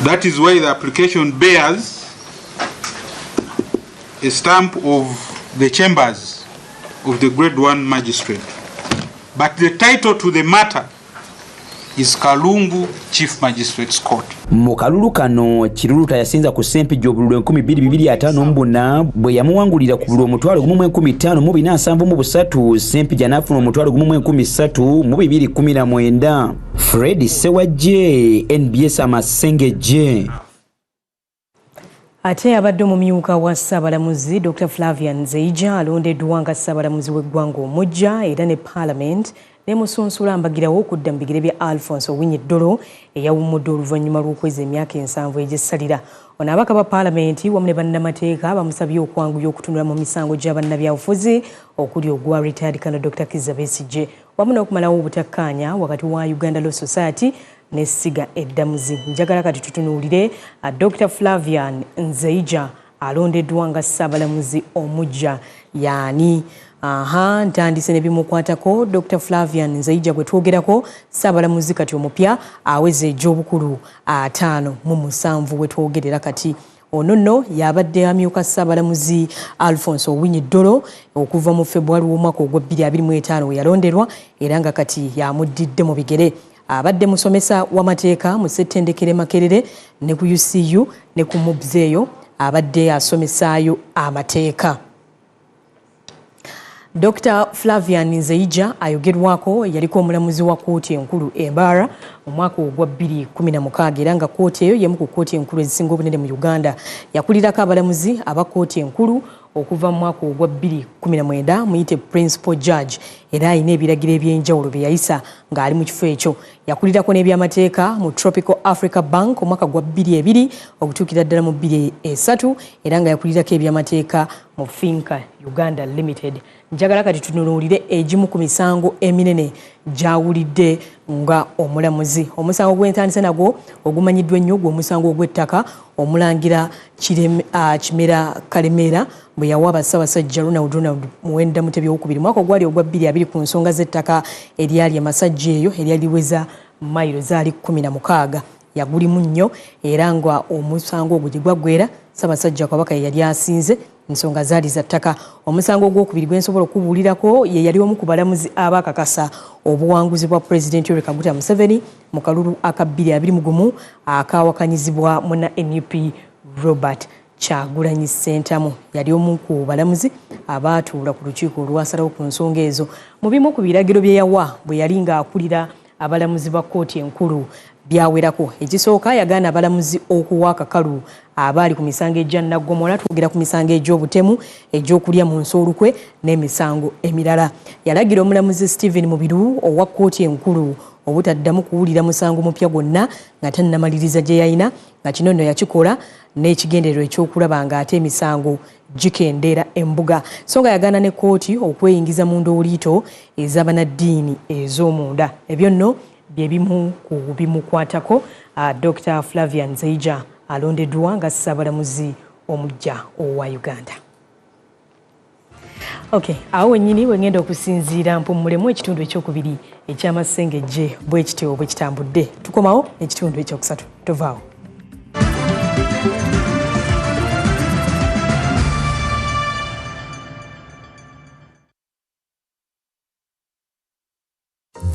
That is why the application bears a stamp of the chambers of the grade 1 magistrate. But the title to the matter is Kalungu Chief Magistrate's Court. Mu kalulu kano Kiruluta yasinza ku Sempija obululu 2254 bwe yamuwangulira ku bululu omutwalo 15,473 Sempija n'afuna omutwalo 13,219. Fred Sewajje, NBS Amasengejje. Ate abadde omumyuka wa Ssaabalamuzi Dr. Flavian Nzeija alondeddwa nga Ssaabalamuzi w'eggwanga omuggya era ne Parliament nemusunsula mbagirawo okudda mu bigere bya Alphonse Owiny-Dollo eyawummudde oluvannyuma lw'okwezi emyaka 7 egyessalira. Ono abaka ba Parliament wamu ne bannamateeka bamusabye okwanguya okutunula mu misango gya bannabyabufuzi okuli ogwa retired Colonel Dr. Kizza Besigye wamu n'okumalawo obutakkaanya wakati wa Uganda Law Society ne Siga Eddamuzi. Njagala kati tutunuulire Dr. Flavian Nzeija alondeddwa nga Ssaabalamuzi omuggya yaani. Ntandise ne bimukwatako Dr. Flavian Nzeija gwe twogerako Ssaabalamuzi kati omupya aweze egy'obukulu 57 we twogerera kati. Ono nno yabadde amyuka Ssaabalamuzi Alphonse Owiny-Dollo okuva mu February w'omwaka ogwa 2025 we yalonderwa era nga kati yamuddidde mu bigere. Abadde musomesa w'amateeka mu Ssettendekero Makerere ne ku UCU ne ku Mubzeeyo abadde asomesaayo amateeka. Dr. Flavian Nzeija ayogerwako yaliko omulamuzi wa kooti enkulu Embara mu mwaka ogwa 2016 era nga kooti eyo yemu ku kooti enkulu ezisinga obunene mu Uganda. Yakulirako abalamuzi aba kooti enkulu okuva mu mwaka ogwa 2019 muyite principal judge era ayina ebiragiro eby'enjawulo bye yayisa ng'ali mu kifo ekyo. Yakulirako n'ebyamateeka mu Tropical Africa Bank omwaka gwa 2002 okutuukira ddala mu 2003 era nga yakulirako ebyamateeka mu Finca Uganda Limited. Njagala kati tunuulire egimu ku misango eminene gyawulidde nga omulamuzi. Omusango gw'entandise nagwo ogumanyiddwa ennyo gw'omusango ogw'ettaka omulangira Kimera Kalemeera bwe yawa Ssaabasajja Ronald Muwenda Mutebi II mwaka ogwali ogwa 2020 ku nsonga z'ettaka eryali Amasengejje eyo eryaliweza mayiro zaali 16. Yagulimu nnyo era nga omusango ogwo gye gwaggweera Ssaabasajja Kabaka yali asinze ensonga zaali za ttaka. Omusango ogwokubiri gwe nsobola okubuulirako ye yali omu ku balamuzi abakakasa obuwanguzi bwa Pulezidenti Yoweri Kaguta Museveni mu kalulu aka 2021 akawakanyizibwa munna NUP Robert Kyagulanyi Ssentamu. Yali omu ku balamuzi abaatuula ku lukiiko olwasalawo ku nsonga ezo. Mu bimu ku biragiro bye yawa bwe yali ng'akulira abalamuzi ba kooti enkulu byawerako. Ekisooka yagaana abalamuzi okuwa akakalu abaali ku misango egya Naggomola, twogera ku misango egy'obutemu, egy'okulya mu nsoolukwe n'emisango emirala. Yalagira omulamuzi Stephen Mubiru owa kooti enkulu obutaddamu kuwulira musango mupya gwonna nga tannamaliriza gye yalina, nga kino nno yakikola n'ekigendererwa ekyokulaba ng'ate emisango gikendeera embuga. So nga yagaana ne kooti okweyingiza mu ndooliito ez'abannaddiini ez'omunda. Ebyo nno bye bimu ku bimukwatako Dr. Flavian Nzeija alondeddwa nga Ssaabalamuzi omuggya owa Uganda. Okay, awo wennyini wengenda okusinziira mpummulemu ekitundu ekyokubiri eky'Amasengejje bwe kityo bwe kitambudde. Tukomawo ekitundu ekyokusatu. Tovaawo.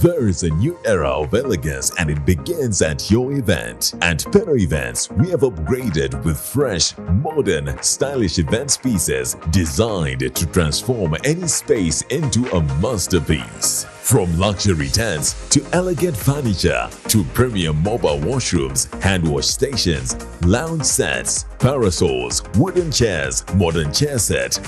There is a new era of elegance and it begins at your event. At Penno Events, we have upgraded with fresh, modern, stylish event pieces designed to transform any space into a masterpiece. From luxury tents to elegant furniture to premium mobile washrooms, hand wash stations, lounge sets, parasols, wooden chairs, modern chair set,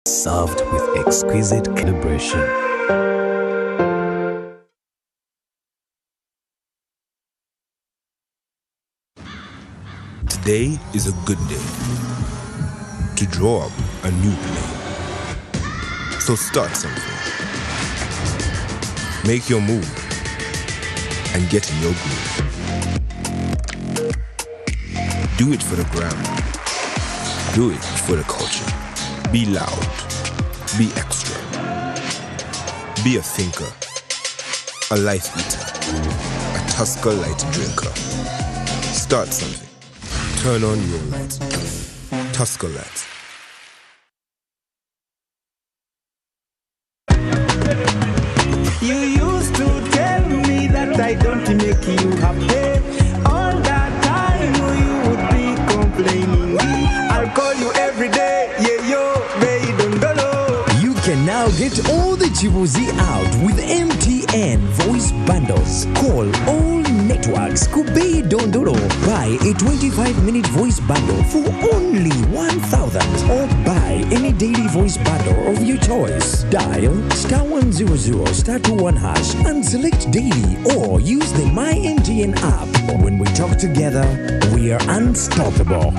served with exquisite calibration. Today is a good day to draw up a new play. So start something. Make your move and get in your groove. Do it for the gram. Do it for the culture. Be loud. Be extra. Be a thinker. A light eater. A Tusker light drinker. Start something. Turn on your lights. Tusker lights. You used to tell me that I don't make you happy. All that time you would be complaining. I'll call you every day. Yeah, yo, baby, don't go. You can now get all the Chibuzi out with MTN voice bundles. Call all networks. Kubei Dondoro. Buy a 25-minute voice bundle for only 1,000 or buy any daily voice bundle of your choice. Dial *100 *21 hash and select daily or use the My MTN app. When we talk together, we are unstoppable.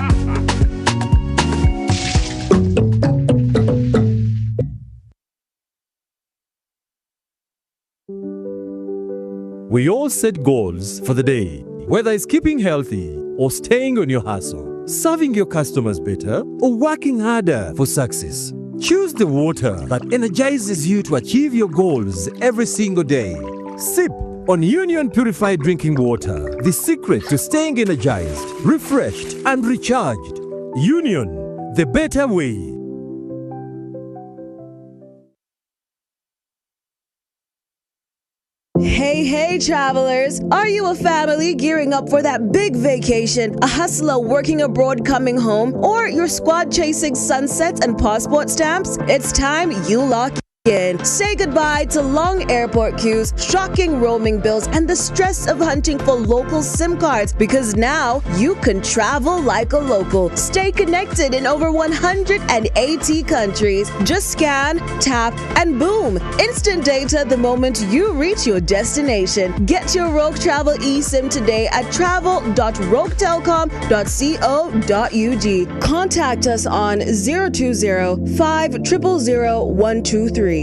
We all set goals for the day, whether it's keeping healthy or staying on your hustle, serving your customers better or working harder for success. Choose the water that energizes you to achieve your goals every single day. Sip on Union Purified Drinking Water, the secret to staying energized, refreshed, and recharged. Union, the better way. Hey travelers, are you a family gearing up for that big vacation, a hustler working abroad coming home, or your squad chasing sunsets and passport stamps? It's time you lock in. Say goodbye to long airport queues, shocking roaming bills, and the stress of hunting for local SIM cards, because now you can travel like a local. Stay connected in over 180 countries. Just scan, tap, and boom! Instant data the moment you reach your destination. Get your Rogue Travel eSIM today at travel.roguetelcom.co.ug. Contact us on 020 500 123.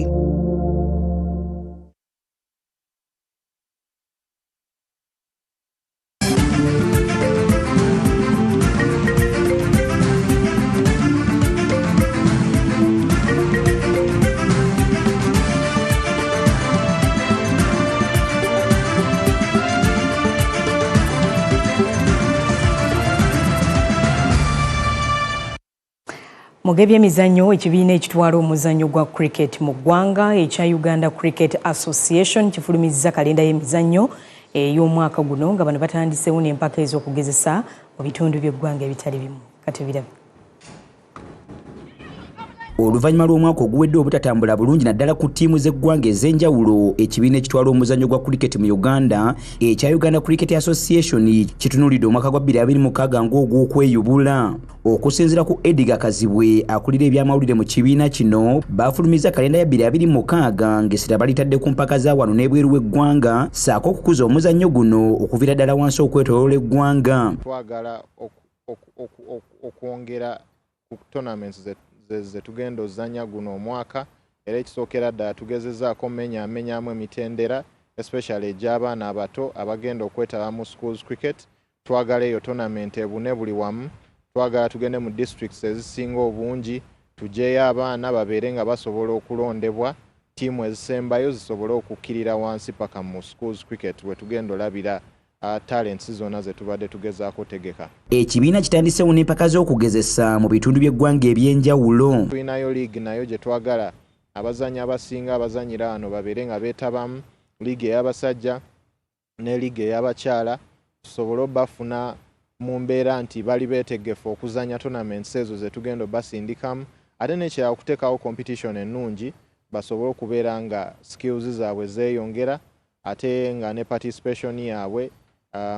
Mugebye emizannyo ekibiina ekitwala omuzannyo gwa cricket mu ggwanga ekya Uganda Cricket Association kifulumizza kalenda y'emizannyo ey'omwaka guno nga bano batandiseewo n'empaka ez'okugezesa mu bitundu by'eggwanga ebitali bimu. Kati birabe. Oluvannyuma lw'omwaka oguwedde obutatambula bulungi naddala ku ttiimu z'eggwanga ez'enjawulo, ekibiina ekitwala omuzannyo gwa cricket mu Uganda ekya Uganda Cricket Association kitunuulidde omwaka gwa 2026 ng'ogw'okweyubula. Okusinziira ku Edgar Kazibwe akulira ebyamawulire mu kibiina kino, baafulumizza kalenda ya 2026 ng'essira balitadde ku mpaka za wano n'ebweru w'eggwanga ssaako okukuza omuzannyo guno okuviira ddala wansi okwetooloola eggwanga. Twagala okwongera ku tournaments ze tugenda ozanya guno omwaka, era ekisookera ddala tugezezzaako mmenyamu emitendera especially egy'abaana abato abagenda okwetaba mu schools cricket. Twagala eyo tournament ebune buli wamu, twagala tugende mu districts ezisinga obungi, tujeeyo abaana babeere nga basobola okulondebwa, tiimu ezisembayo zisobole okukkirira wansi paka mu schools cricket we tugenda olabira talents zonna ze tubadde tugezaako tegeka. Ekibiina kitandiseewo n'empaka z'okugezesa mu bitundu by'eggwanga eby'enjawulo. Tulinayo league nayo gye twagala abazanyi abasinga abazanyira wano babeere nga beetabamu, league ey'abasajja ne league ey'abakyala, tusobole bafuna mu mbeera nti bali beetegefu okuzanya tournaments ezo ze tugenda basindikamu, ate n'ekirala okuteekawo competition ennungi basobole okubeera nga skills zaabwe zeeyongera ate nga ne participation yaabwe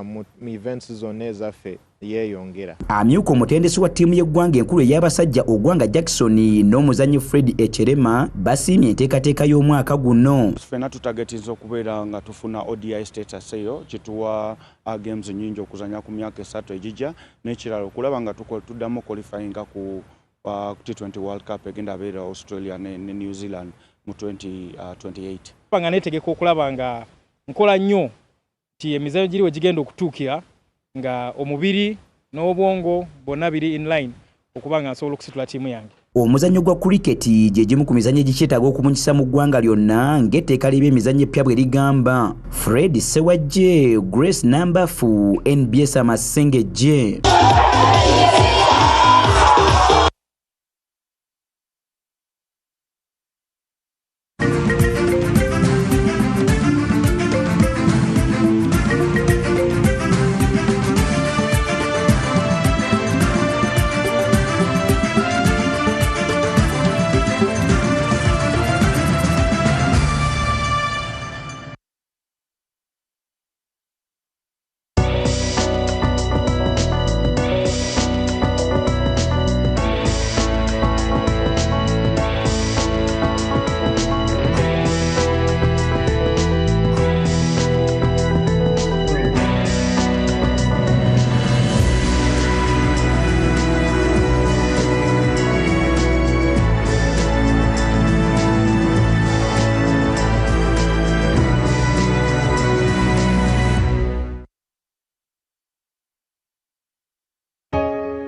mu events zonna ezaffe yeeyongera. Amyuka omutendesi wa ttiimu y'eggwanga enkulu ey'abasajja Ogwanga Jackson n'omuzannyi Fred Echerema basiimye enteekateeka y'omwaka guno. Ffenna tutagetiza okubeera nga tufuna ODI status eyo kituwa games nnyingi okuzanya ku myaka 3 ejijja, n'ekirala okulaba nga tuddamu qualifying ku T20 World Cup egenda abeera Australia ne New Zealand mu 2028. Nga neetegeka okulaba nga nkola nnyo ti emizannyo giri we gigenda okutuukira nga omubiri n'obwongo bonna biri in line okuba nga nsobola okusitula ttiimu yange. Omuzannyo gwa cricket gye gimu ku mizannyo egikyetaaga okumunyisa mu ggwanga lyonna ng'etteeka ly'emizannyo eppya bwe ligamba. Fred Sewajje, Grace Nambafu, NBS Amasengejje.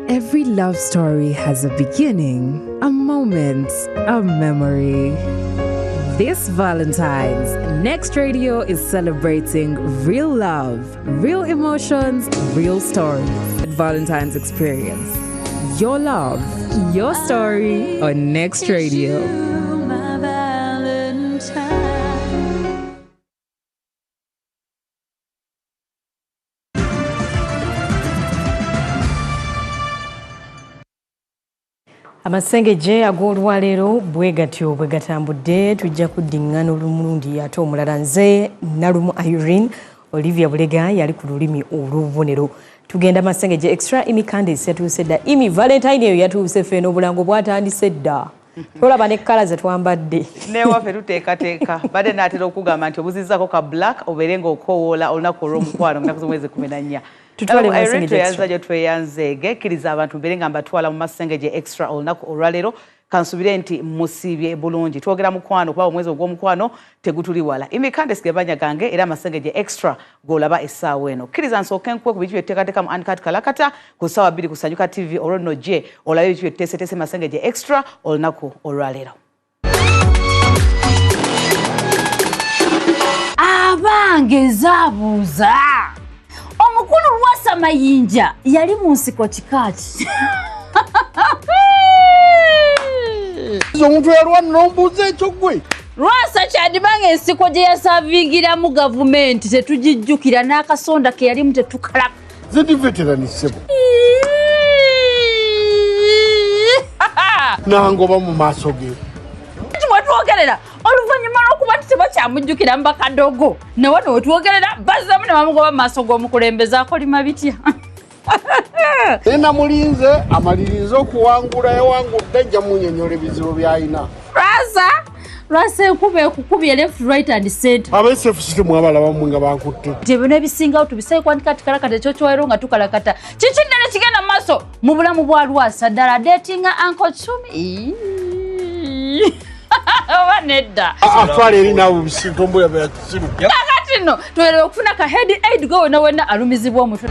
Every love story has a beginning, a moment, a memory. This Valentine's, Next Radio is celebrating real love, real emotions, real stories. Valentine's experience. Your love, your story on Next Radio. Amasengejje ag'olwaleero bwe gatyo bwe gatambudde tujja kuddingana olumundi ate omulala nze Nalumu Irene Olivia Bulega yali ku lulimi olw'obubonero. Tugenda Amasengejje extra imikandesi yatuuse dda imi Valentine eyo yatuuse ffeena obulango bwatandise dda. Tolaba ne kkala ze twambadde. Newaffe tuteekateeka badde naatera okugamba nti obuzizzako ka black obeere ng'okoowoola olunaku olw'omukwano mu nnaku z'omwezi 14. Tutwale Amasengejje extra gye tweyanzeege kkiriza abantu mbeere nga mbatwala mu Masengejje extra olunaku olwaleero kansubire nti musiibye bulungi twogera mukwano kuba omwezi ogw'omukwano tegutuli wala imikande sigabanya gange era Masengejje extra golaba essaawa eno kkiriza nsooke nkuwe ku bitu byetteekateeka mu Ankat Kalakata ku ssaawa 2 ku Sanyuka TV olw'enno gye olabe bitu byetteeseteese Masengejje extra olunaku olwaleero. Abange zaabuuza omukulu Lwasa Mayinja yali mu nsiko kikaaki. Omuntu yalwana n'ombuuza ekyo gwe. Lwasa kyandibanga ensiko gye yasavingiramu gavumenti tetugijjukira n'akasonda ke yalimu tetukalaka. Zidi veterani ssebo. Nangoba mu maaso ge. Twatwogerera oluvannyuma lw'okuba tebakyamujjukira mu bakadogo ne wano wetwogerera bazzamu ne bamugoba mu maaso g'omukulembeze akolima bitya. Ena mulinze amaliriza okuwangula yawangudde ajja munnyonnyola ebizibu by'alina. Lwasa enkuba ekukubye left right and center. Abesefusi temwabalaba mmwe nga bankutte. Tebyo n'ebisingawo tubisee kwandika tikalakata ekyo kyowero nga tukalakata. Kiki ddala kigenda mu maaso mu bulamu bwa Lwasa ddala datinga Uncle Chumi. Oba nedda. Atwala eri naawe bisintombo yaba yakisiru. kakati nno tuwerewe okufuna ka head aid go wena wena alumizibwa omutwe.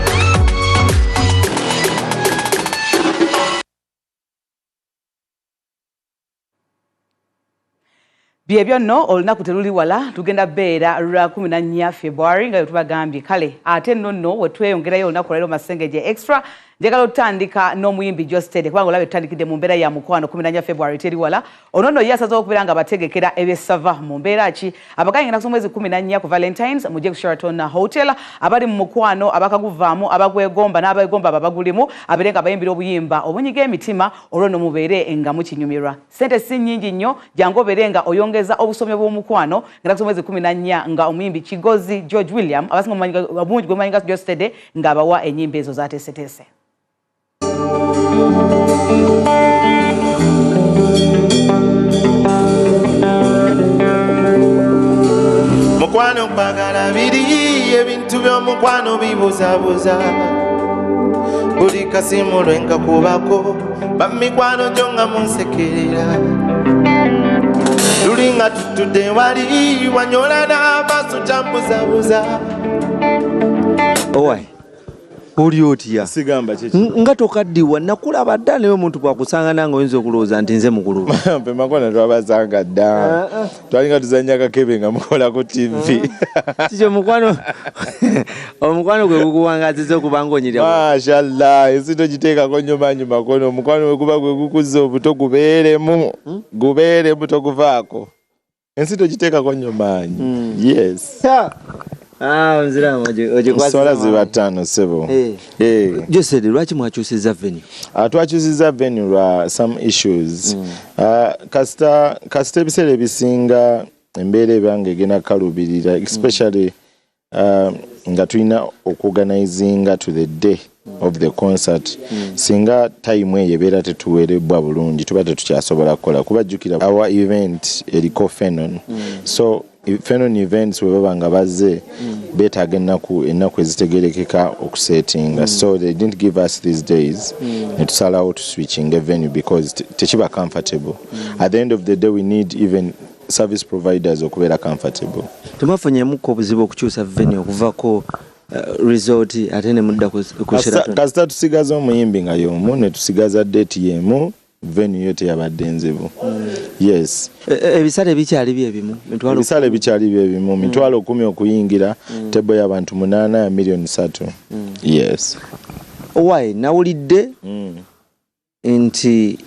Byebyo nno olunaku teruli wala tugenda beera lwa 14 February nga tubagambye kale ate nno wetweyongerayo olunaku lero Amasengejje Extra njagala otandika n'omuyimbi Jostede kubanga olabe tutandikidde mu mbeera ya mukwano 14 February teri wala onono yasaza okubeera nga bategekera ebesava mu mbeera ki abaganye na mwezi 14 ku Valentines mu Jack Sheraton Hotel abali mu mukwano abakaguvaamu abagwegomba n'abagomba babagulimu aberenga bayimbira obuyimba obunyiga emitima olwono mubeere nga mukinyumirwa sente si nnyingi nnyo jangu berenga oyongeza obusomyo bw'omukwano nga ku mwezi 14 nga omuyimbi Kigozi George William abasinga obungi gwemanyinga Jostede nga abawa enyimba ezo zatesetese. Mukwano bagala biri ebintu by'omukwano bibuzabuza buli kasimu lwenga kubako bamikwano jonga munsekerera lulinga tutudde wali wanyola n'amaaso kyambuzabuza. Owai oli otya sigamba kiki nga tokaddiwa nakulaba dda naye omuntu bwakusanga nange oyinza okulowooza nti nze mukulu mpe makona twabasanga dda twalinga tuzanya kakebe nga mukola ku TV kiki omukwano gwe gukuwangaziza okuba ng'onyirya mashallah ensi togiteekako nyumanyuma kono omukwano we guba gwe gukuzza obuto gubeeremu toguvaako ensi togiteekako nyumanyi yes Swala ziba ttaano sebo. Jostede lwaki mwakyusizza venue? Twakyusizza venue lwa some issues. Kasita ebiseera ebisinga embeera ebanga egenda kalubirira especially nga tulina okuorganizinga to the day of the concert singa time eyo ebeera tetuweerebbwa bulungi tuba tetukyasobola kukola kubajjukira our event eriko Fenon so Fenon events we baba nga bazze beetaaga ennaku ezitegerekeka okusetinga so they didn't give us these days netusalawo to switching a venue because tekiba comfortable at the end of the day we need even service providers okubeera comfortable. Temwafunyemuko obuzibu okukyusa venue okuvako resort ate ne mudda ku Sheraton. Kasita tusigaza omuyimbi nga y'omu ne tusigaza date y'emu venue yote yabadde nzibu. Yes. Ebisale bikyali byebimu. Ebisale bikyali byebimu. Mitwalo 10 okuyingira tebo y'abantu 8 ya million 3. Yes. Why nawulidde nti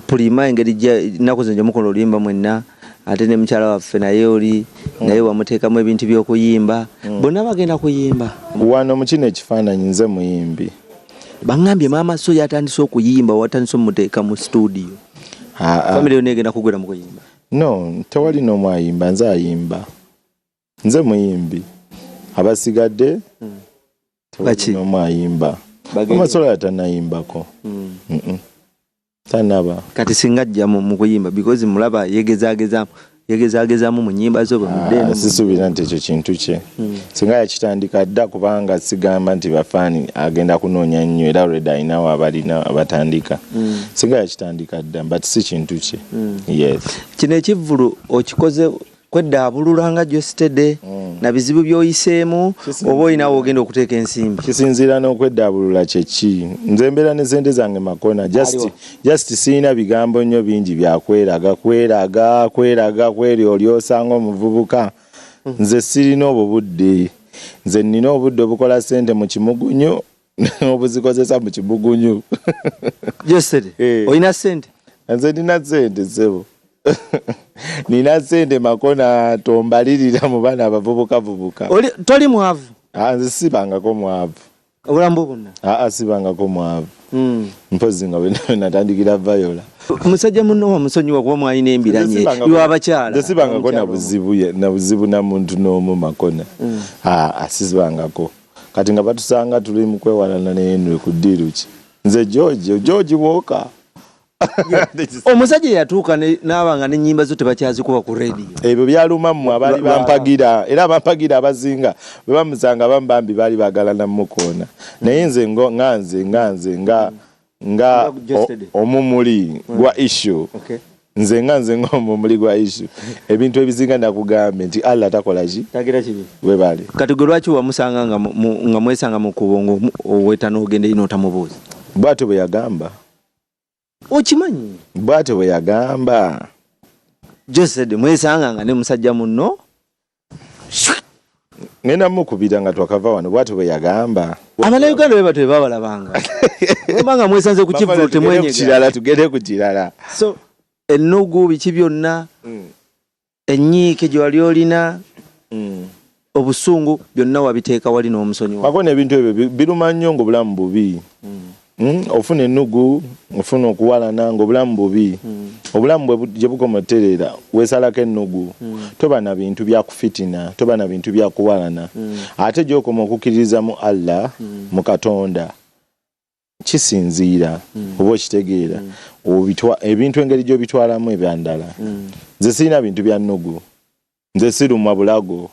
Pulima engeri nakuze nje mukono oluyimba mwenna ate ne mukyala waffe naye oli naye wamuteekamu ebintu by'okuyimba bonna bagenda kuyimba wano mu kino ekifaananyi nze muyimbi bangambye maama so yatandise okuyimba watandise omuteeka mu studio family yonna egenda kugwera mu kuyimba no tewali n'omu ayimba nze ayimba nze muyimbi abasigadde tewali n'omu ayimba amasola yatanayimbako tanaba kati singa ajja mu kuyimba because mulaba yegezaagezamu mu nnyimba zo bamudde sisuubira nti ekyo kintu kye singa yakitandika dda kubanga sigamba nti bafaani agenda kunoonya nnyo era already ayinawo abalina abatandika singa yakitandika dda but si kintu kye yes kino ekivvulu okikoze kweddaabulula nga Jostede na bizibu by'oyiseemu oba olinawo ogenda okuteeka ensimbi kisinziira n'okweddaabulula kyeki nze mbeera ne sente zange makona just siina bigambo nnyo bingi byakweraga kweraga kweri oli osanga omuvubuka nze sirina obwo budde nze nnina obudde obukola sente mu kimugunyu obuzikozesa mu kimugunyu Jostede olina sente nze nina sente sebo nina sente makona tombalirira mu baana abavubuka toli mwavu nze sibangako mwavu obulambo bwonna sibangako mwavu mpozi nga natandikira Viola omusajja munno wamusonyiwa kuba mwalina embiranye iwabakyala nze sibangako na buzibu na muntu n'omu makona sibangako kati nga batusanga tuli mu kwewalana n'enwe ku ddiiru ki nze George Walker omusajja yatuuka n'abanga n'ennyimba zo tebakyazikuba ku radio ebyo byaluma mmwe abaali bampagira era abampagira abazinga bwe bamusanga bambambi baali bagalana mukoona naye nze nganze nga omumuli gwa issue nze ngombo muli gwa issue ebintu ebizinga nakugambe nti Allah takola ki tagira kibi we bali kati gwe lwaki wamusanga nga mwesanga mu kubongo owetana ogende ino tamubuuza bwate bwe yagamba okimanyi bwate bwe yagamba Joseph mwesanga nga ne musajja munno ngenda mukubira nga twakava wano bwate bwe yagamba Abannayuganda be batwe babalabanga webanga mwesanze ku kivulo temwenyega kirala tugende ku kirala so ennugu biki byonna enyiike gye wali olina obusungu byonna wabiteeka wali n'omusonyi wako n'ebintu ebyo biruma nnyo ng'obulamu bubi ofuna ennugu ofuna okuwalana ng'obulamu bubi obulamu gye bukomoterera weesalako ennugu toba na bintu byakufitina toba na bintu byakuwalana ate gy'okoma okukkiririza mu Allah mu Katonda kisinziira oba okitegeera ebintu engeri gy'obitwalamu ebyandala nze sirina bintu bya nnugu nze sirumwa bulago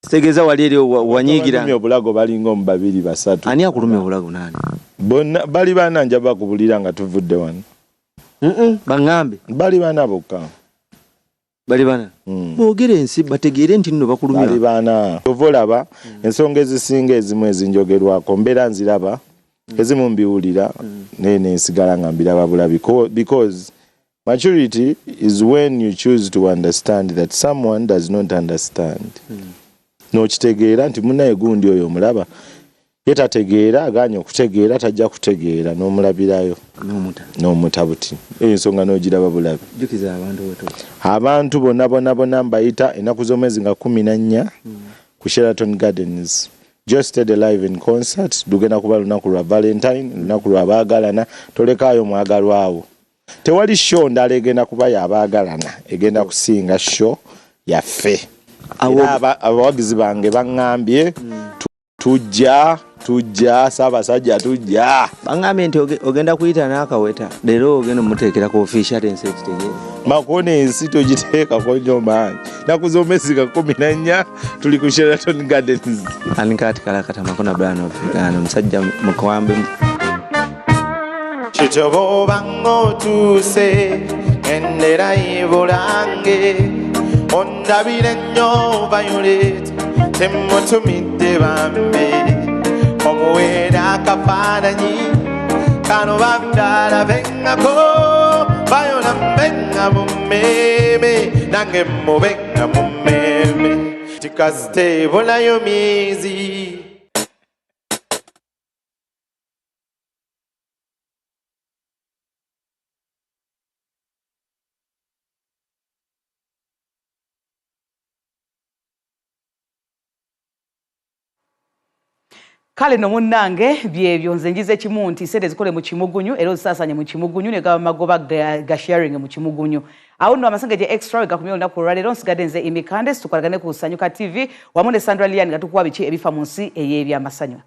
kitegeeza wali eri wanyiigira obulago balinga omu 2 3 ani akulumya obulago nani bonna bali baana nja bakubulira nga tuvudde wano baŋŋambe bali baana bokka bali baana boogera ensi bategeere nti nno bakulumya bali baana ova olaba ensonga ezisinga ezimu ezinjogerwako mbeera nziraba ezimu mbiwulira naye nensigala nga mbiraba bulabi because maturity is when you choose to understand that someone does not understand n'okitegeera nti munnaye gundi oyo omulaba ye tategeera aganye okutegeera tajja kutegeera n'omulabirayo n'omuta buti eyo ensonga n'ogiraba bulabi abantu bonna mbayita ennaku z'omwezi nga 14 ku Sheraton Gardens just a live in concert dugenda kuba lunaku lwa Valentine lunaku lwa baagalana tolekaayo mwagalwawo tewali show ndala egenda kuba yabaagalana egenda kusinga show yaffe abawagizi bange baŋŋambye tujja Ssaabasajja tujja baŋŋambye nti ogenda kuyita n'akaweta leero ogenda omuteekerako official ensi ekitegeera makona ensi togiteekako nnyo maanyi naku z'omwezi ga 14 tuli ku Sheraton Gardens anikati kalakatamako Brian Ofigano musajja mukwambe kitoboba ng'otuuse endera y'Ibulange ondabire nnyo Violet temutumidde bambe omuweera akafaananyi kano babyala bengako Viola mbenga mumeme nange mubenga mumeme tikazite bolayo miezi kale no munnange byebyo nze njize kimu nti sente zikole mu kimugunyu era ozisasanye mu kimugunyu ne gaba magoba ga sharing mu kimugunyu awo no Amasengejje extra gakumye olunaku olwaleero nsigadde nze Imikande tukolagane ku Sanyuka TV wamu ne Sandra Lian nga tukuwa biki ebifa mu nsi ey'ebyamasanyu.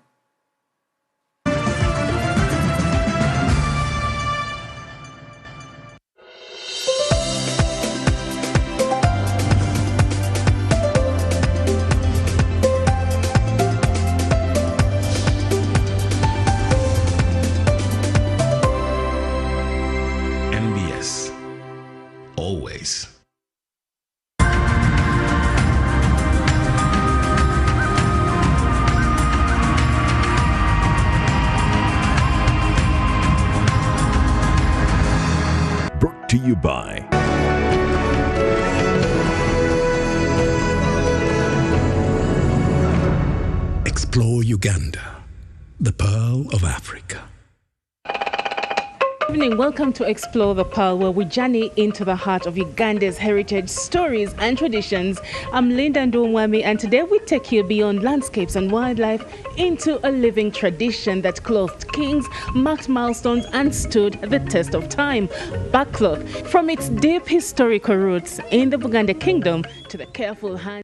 NBS. Always. Brought to you by Explore Uganda, the Pearl of Africa. Good evening. Welcome to Explore the Pearl, where we journey into the heart of Uganda's heritage, stories and traditions. I'm Linda Ndumwami, and today we take you beyond landscapes and wildlife into a living tradition that clothed kings, marked milestones and stood the test of time. Backcloth, from its deep historical roots in the Buganda Kingdom to the careful hand.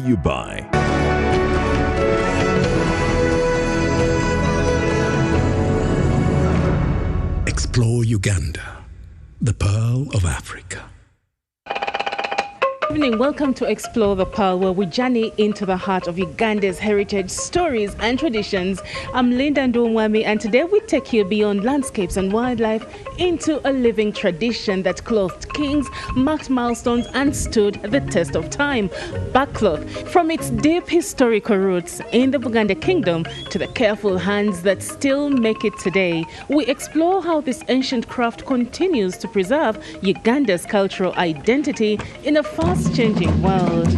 you by Explore Uganda, the Pearl of Africa. Good evening. Welcome to Explore the Pearl, where we journey into the heart of Uganda's heritage, stories and traditions. I'm Linda Ndumwami, and today we take you beyond landscapes and wildlife into a living tradition that clothed kings, marked milestones and stood the test of time. Backcloth, from its deep historical roots in the Buganda kingdom to the careful hands that still make it today, we explore how this ancient craft continues to preserve Uganda's cultural identity in a fast-changing world.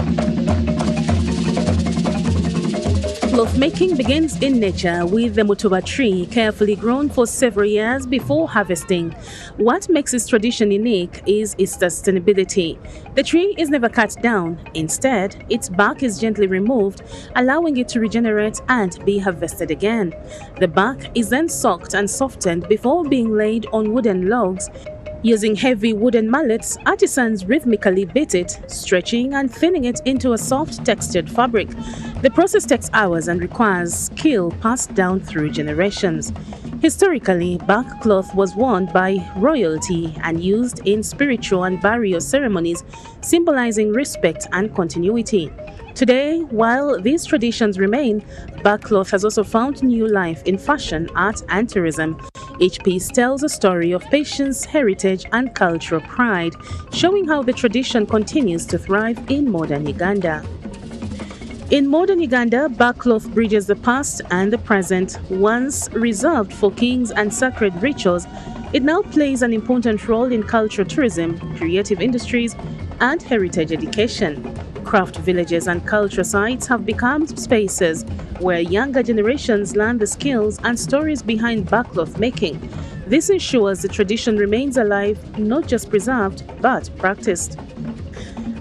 Cloth making begins in nature with the mutuba tree, carefully grown for several years before harvesting. What makes this tradition unique is its sustainability. The tree is never cut down. Instead, its bark is gently removed, allowing it to regenerate and be harvested again. The bark is then soaked and softened before being laid on wooden logs. Using heavy wooden mallets, artisans rhythmically beat it, stretching and thinning it into a soft, textured fabric. The process takes hours and requires skill passed down through generations. Historically, bark cloth was worn by royalty and used in spiritual and burial ceremonies, symbolizing respect and continuity. Today, while these traditions remain, bark cloth has also found new life in fashion, art, and tourism. Each piece tells a story of patience, heritage, and cultural pride, showing how the tradition continues to thrive in modern Uganda. In modern Uganda, bark cloth bridges the past and the present. Once reserved for kings and sacred rituals, it now plays an important role in cultural tourism, creative industries, and heritage education. Craft villages and cultural sites have become spaces where younger generations learn the skills and stories behind bark cloth making. This ensures the tradition remains alive, not just preserved, but practiced.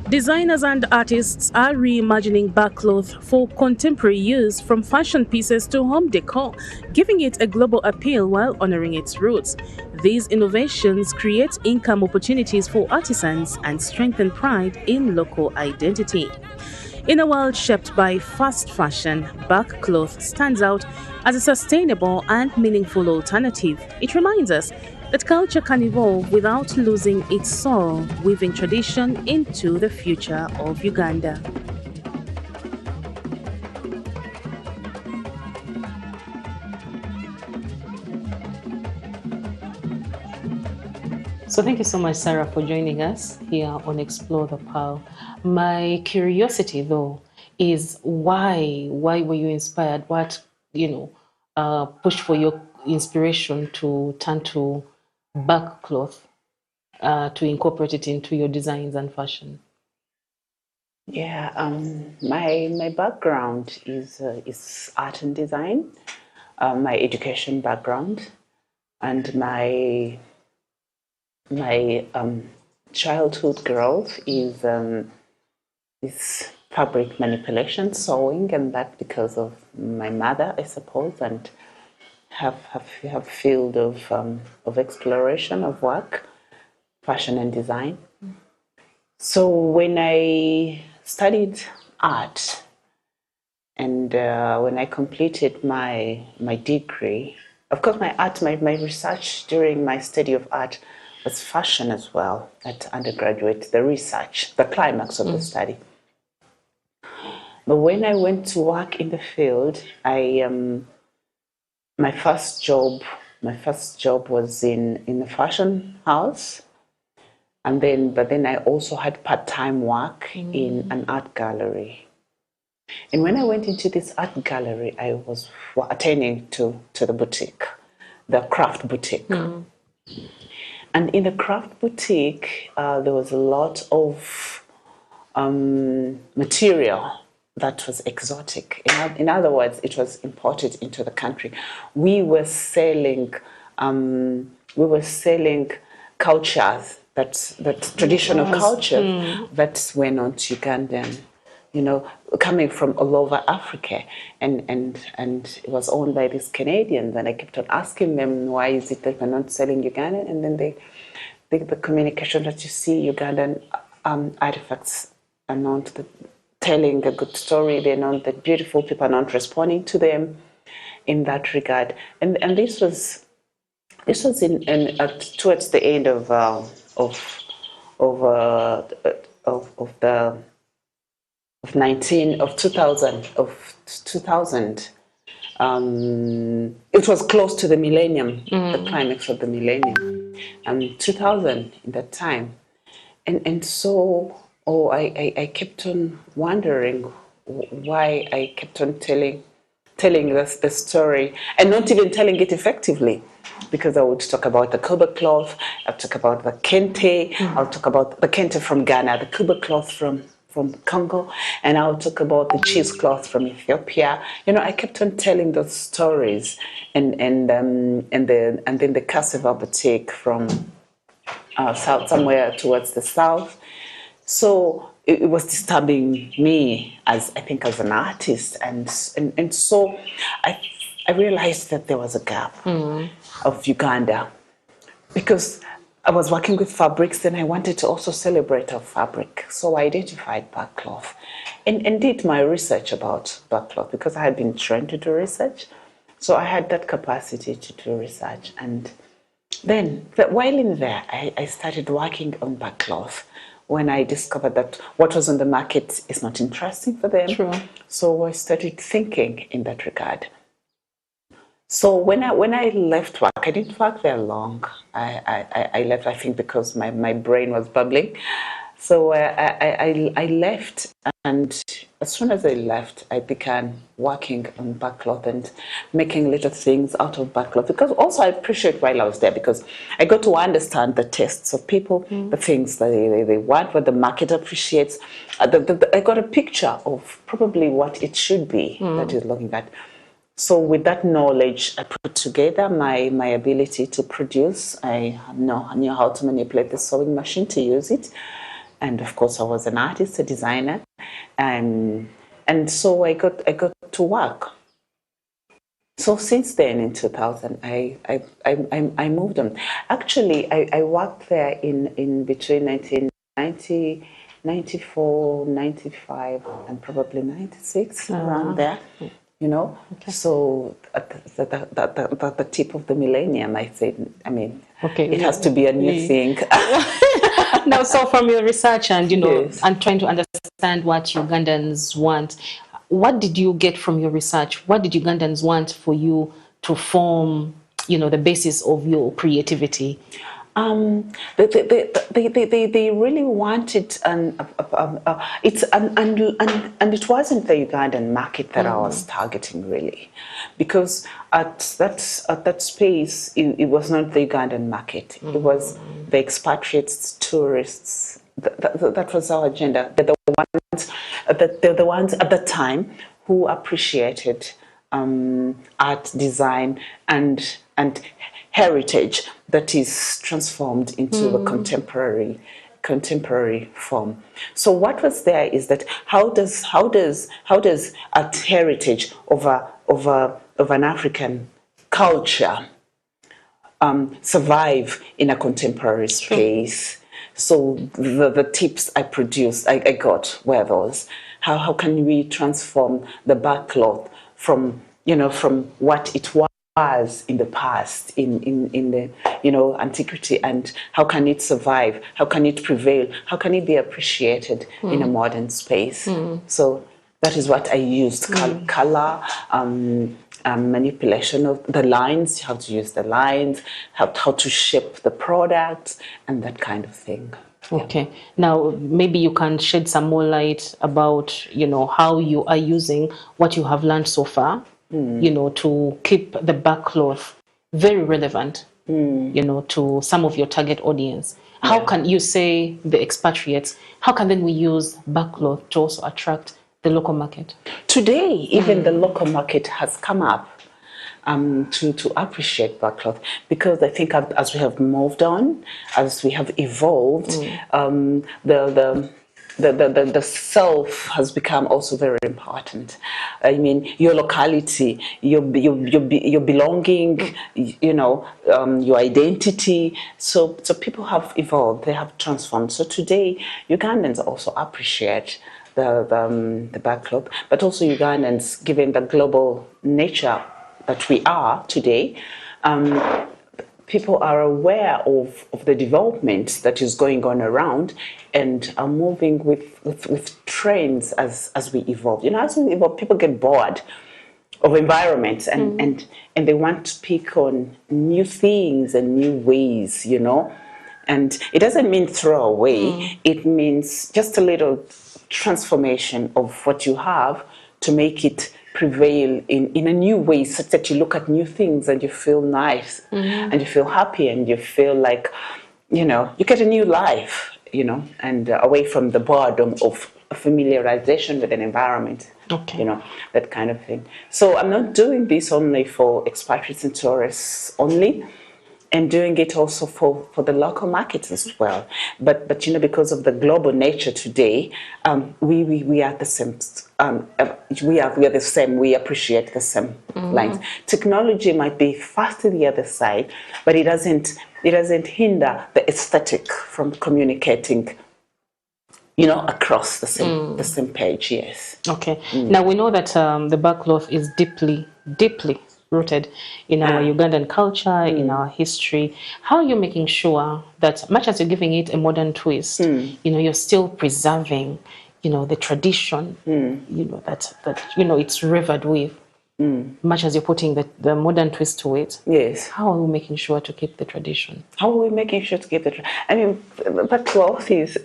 Designers and artists are reimagining bark cloth for contemporary use, from fashion pieces to home decor, giving it a global appeal while honoring its roots. These innovations create income opportunities for artisans and strengthen pride in local identity. In a world shaped by fast fashion, bark cloth stands out as a sustainable and meaningful alternative. It reminds us that culture can evolve without losing its soul, weaving tradition into the future of Uganda. So thank you so much, Sarah, for joining us here on Explore the Pearl. My curiosity, though, is why were you inspired? What, pushed for your inspiration to turn to bark cloth to incorporate it into your designs and fashion? Yeah, my background is art and design, my education background, and my childhood growth is fabric manipulation, sewing, and that because of my mother, I suppose, and have field of exploration of work, fashion and design. So when I studied art and when I completed my degree, of course my research during my study of art was fashion as well at undergraduate, the research, the climax of the study. But when I went to work in the field, my first job was in a fashion house, but then I also had part-time work in an art gallery. And when I went into this art gallery, I was attending to the boutique, the craft boutique. And in the craft boutique, there was a lot of material that was exotic. In other words, it was imported into the country. We were selling cultures, that traditional culture that were not Ugandan, coming from all over Africa, and it was owned by these Canadians. And I kept on asking them, why is it that we're not selling Ugandan? And then the communication that you see Ugandan artifacts are not telling a good story. They're not the beautiful people are not responding to them in that regard. And this was towards the end of 2000. It was close to the millennium, the climax of the millennium, 2000 in that time, and so I kept on wondering why I kept on telling the story and not even telling it effectively, because I would talk about the Kuba cloth, I'll talk about the kente, I'll talk about the kente from Ghana, the Kuba cloth from Congo, and I'll talk about the cheesecloth from Ethiopia. I kept on telling those stories, and then the cassava batik from south, somewhere towards the south. So it was disturbing me as an artist, and so I realized that there was a gap of Uganda, because I was working with fabrics and I wanted to also celebrate our fabric. So I identified backcloth and did my research about backcloth, because I had been trained to do research. So I had that capacity to do research. And then while in there, I started working on backcloth when I discovered that what was on the market is not interesting for them. True. So I started thinking in that regard. So when I left work, I didn't work there long. I left, I think, because my brain was bubbling. So I left, and as soon as I left, I began working on backcloth and making little things out of backcloth. Because also I appreciate while I was there, because I got to understand the tastes of people, the things that they want, what the market appreciates. I got a picture of probably what it should be that is looking at. So with that knowledge, I put together my ability to produce. I knew how to manipulate the sewing machine to use it. And of course, I was an artist, a designer. And so I got to work. So since then, in 2000, I moved on. Actually, I worked there in between 1990, 94, 95, and probably 96, around there. So at the tip of the millennium, I said, it has to be a new thing. Now, so from your research and, and trying to understand what Ugandans want, what did you get from your research? What did Ugandans want for you to form, the basis of your creativity? They really wanted, and it wasn't the Ugandan market that I was targeting, really, because at that space it was not the Ugandan market. It was the expatriates, tourists. That was our agenda. They're the ones at the time who appreciated art, design, and heritage that is transformed into a contemporary form. So what was there is that how does art heritage of an African culture survive in a contemporary space? So the tips I produced, I got were those. How can we transform the backcloth from what it was in the past, in the antiquity, and how can it survive? How can it prevail? How can it be appreciated in a modern space? So that is what I used: color, manipulation of the lines. How to use the lines, how to shape the product, and that kind of thing. Okay. Now, maybe you can shed some more light about, how you are using what you have learned so far, to keep the backcloth very relevant, to some of your target audience. How can you say the expatriates, how can then we use backcloth to also attract the local market? Today, even the local market has come up to appreciate backcloth, because I think as we have moved on, as we have evolved, the self has become also very important. I mean, your locality, your belonging, your identity. So people have evolved, they have transformed. So today, Ugandans also appreciate the backcloth, but also Ugandans, given the global nature that we are today, people are aware of the development that is going on around and are moving with trends as we evolve. You know, as we evolve, people get bored of environments and they want to pick on new things and new ways, you know. And it doesn't mean throw away, it means just a little transformation of what you have to make it prevail in a new way, such that you look at new things and you feel nice and you feel happy and you feel like, you know, you get a new life, you know, and away from the boredom of familiarization with an environment, you know, that kind of thing. So I'm not doing this only for expatriates and tourists only. And doing it also for the local markets as well. But you know, because of the global nature today, we are the same. We are the same. We appreciate the same lines. Technology might be fast to the other side, but it doesn't hinder the aesthetic from communicating, you know, across the same page. Yes. Okay. Now we know that the backcloth is deeply rooted in our Ugandan culture, in our history. How are you making sure that, much as you're giving it a modern twist, you know, you're still preserving, you know, the tradition, you know, that you know, it's revered with, much as you're putting the modern twist to it? Yes. How are we making sure to keep the tradition? How are we making sure to keep the tradition? I mean, the cloth is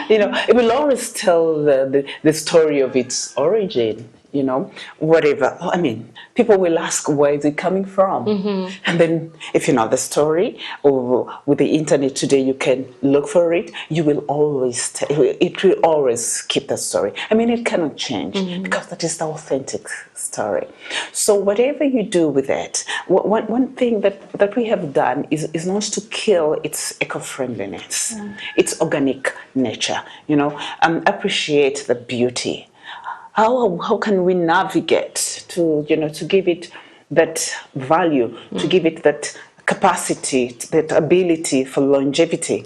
you know, it will always tell the story of its origin. You know, whatever. I mean, people will ask, where is it coming from? And then if you know the story, or with the internet today, you can look for it. You will always, it will always keep the story. I mean, it cannot change because that is the authentic story. So whatever you do with it, one thing that we have done is not to kill its eco-friendliness, its organic nature, you know, appreciate the beauty. How can we navigate to, you know, to give it that value, to give it that capacity, that ability for longevity,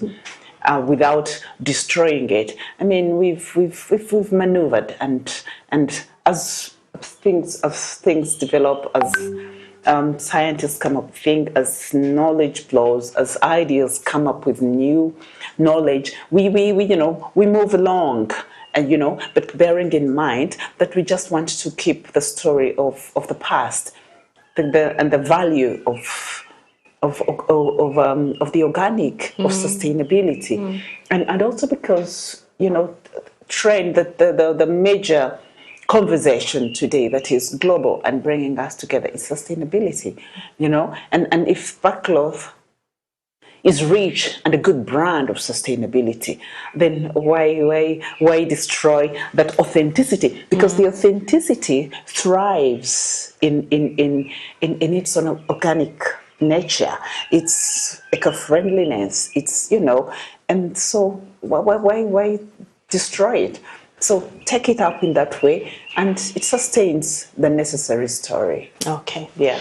without destroying it? I mean, we've maneuvered, and as things develop, as scientists come up with things, as knowledge flows, as ideas come up with new knowledge, we you know, we move along. And, you know, but bearing in mind that we just want to keep the story of the past, and the value of the organic, of sustainability, and also because, you know, trend that the major conversation today that is global and bringing us together is sustainability, you know, and if backcloth is rich and a good brand of sustainability, then why destroy that authenticity? Because the authenticity thrives in its own organic nature, its eco-friendliness, it's, you know, and so why destroy it? So take it up in that way, and it sustains the necessary story. Okay. Yeah.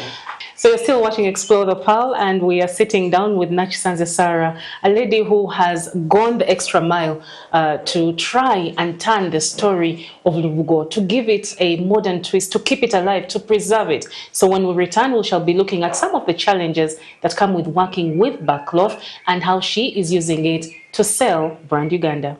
So you're still watching Explore the Pearl, and we are sitting down with Nachisanze Sarah, a lady who has gone the extra mile to try and turn the story of Lubugo, to give it a modern twist, to keep it alive, to preserve it. So when we return, we shall be looking at some of the challenges that come with working with backcloth and how she is using it to sell Brand Uganda.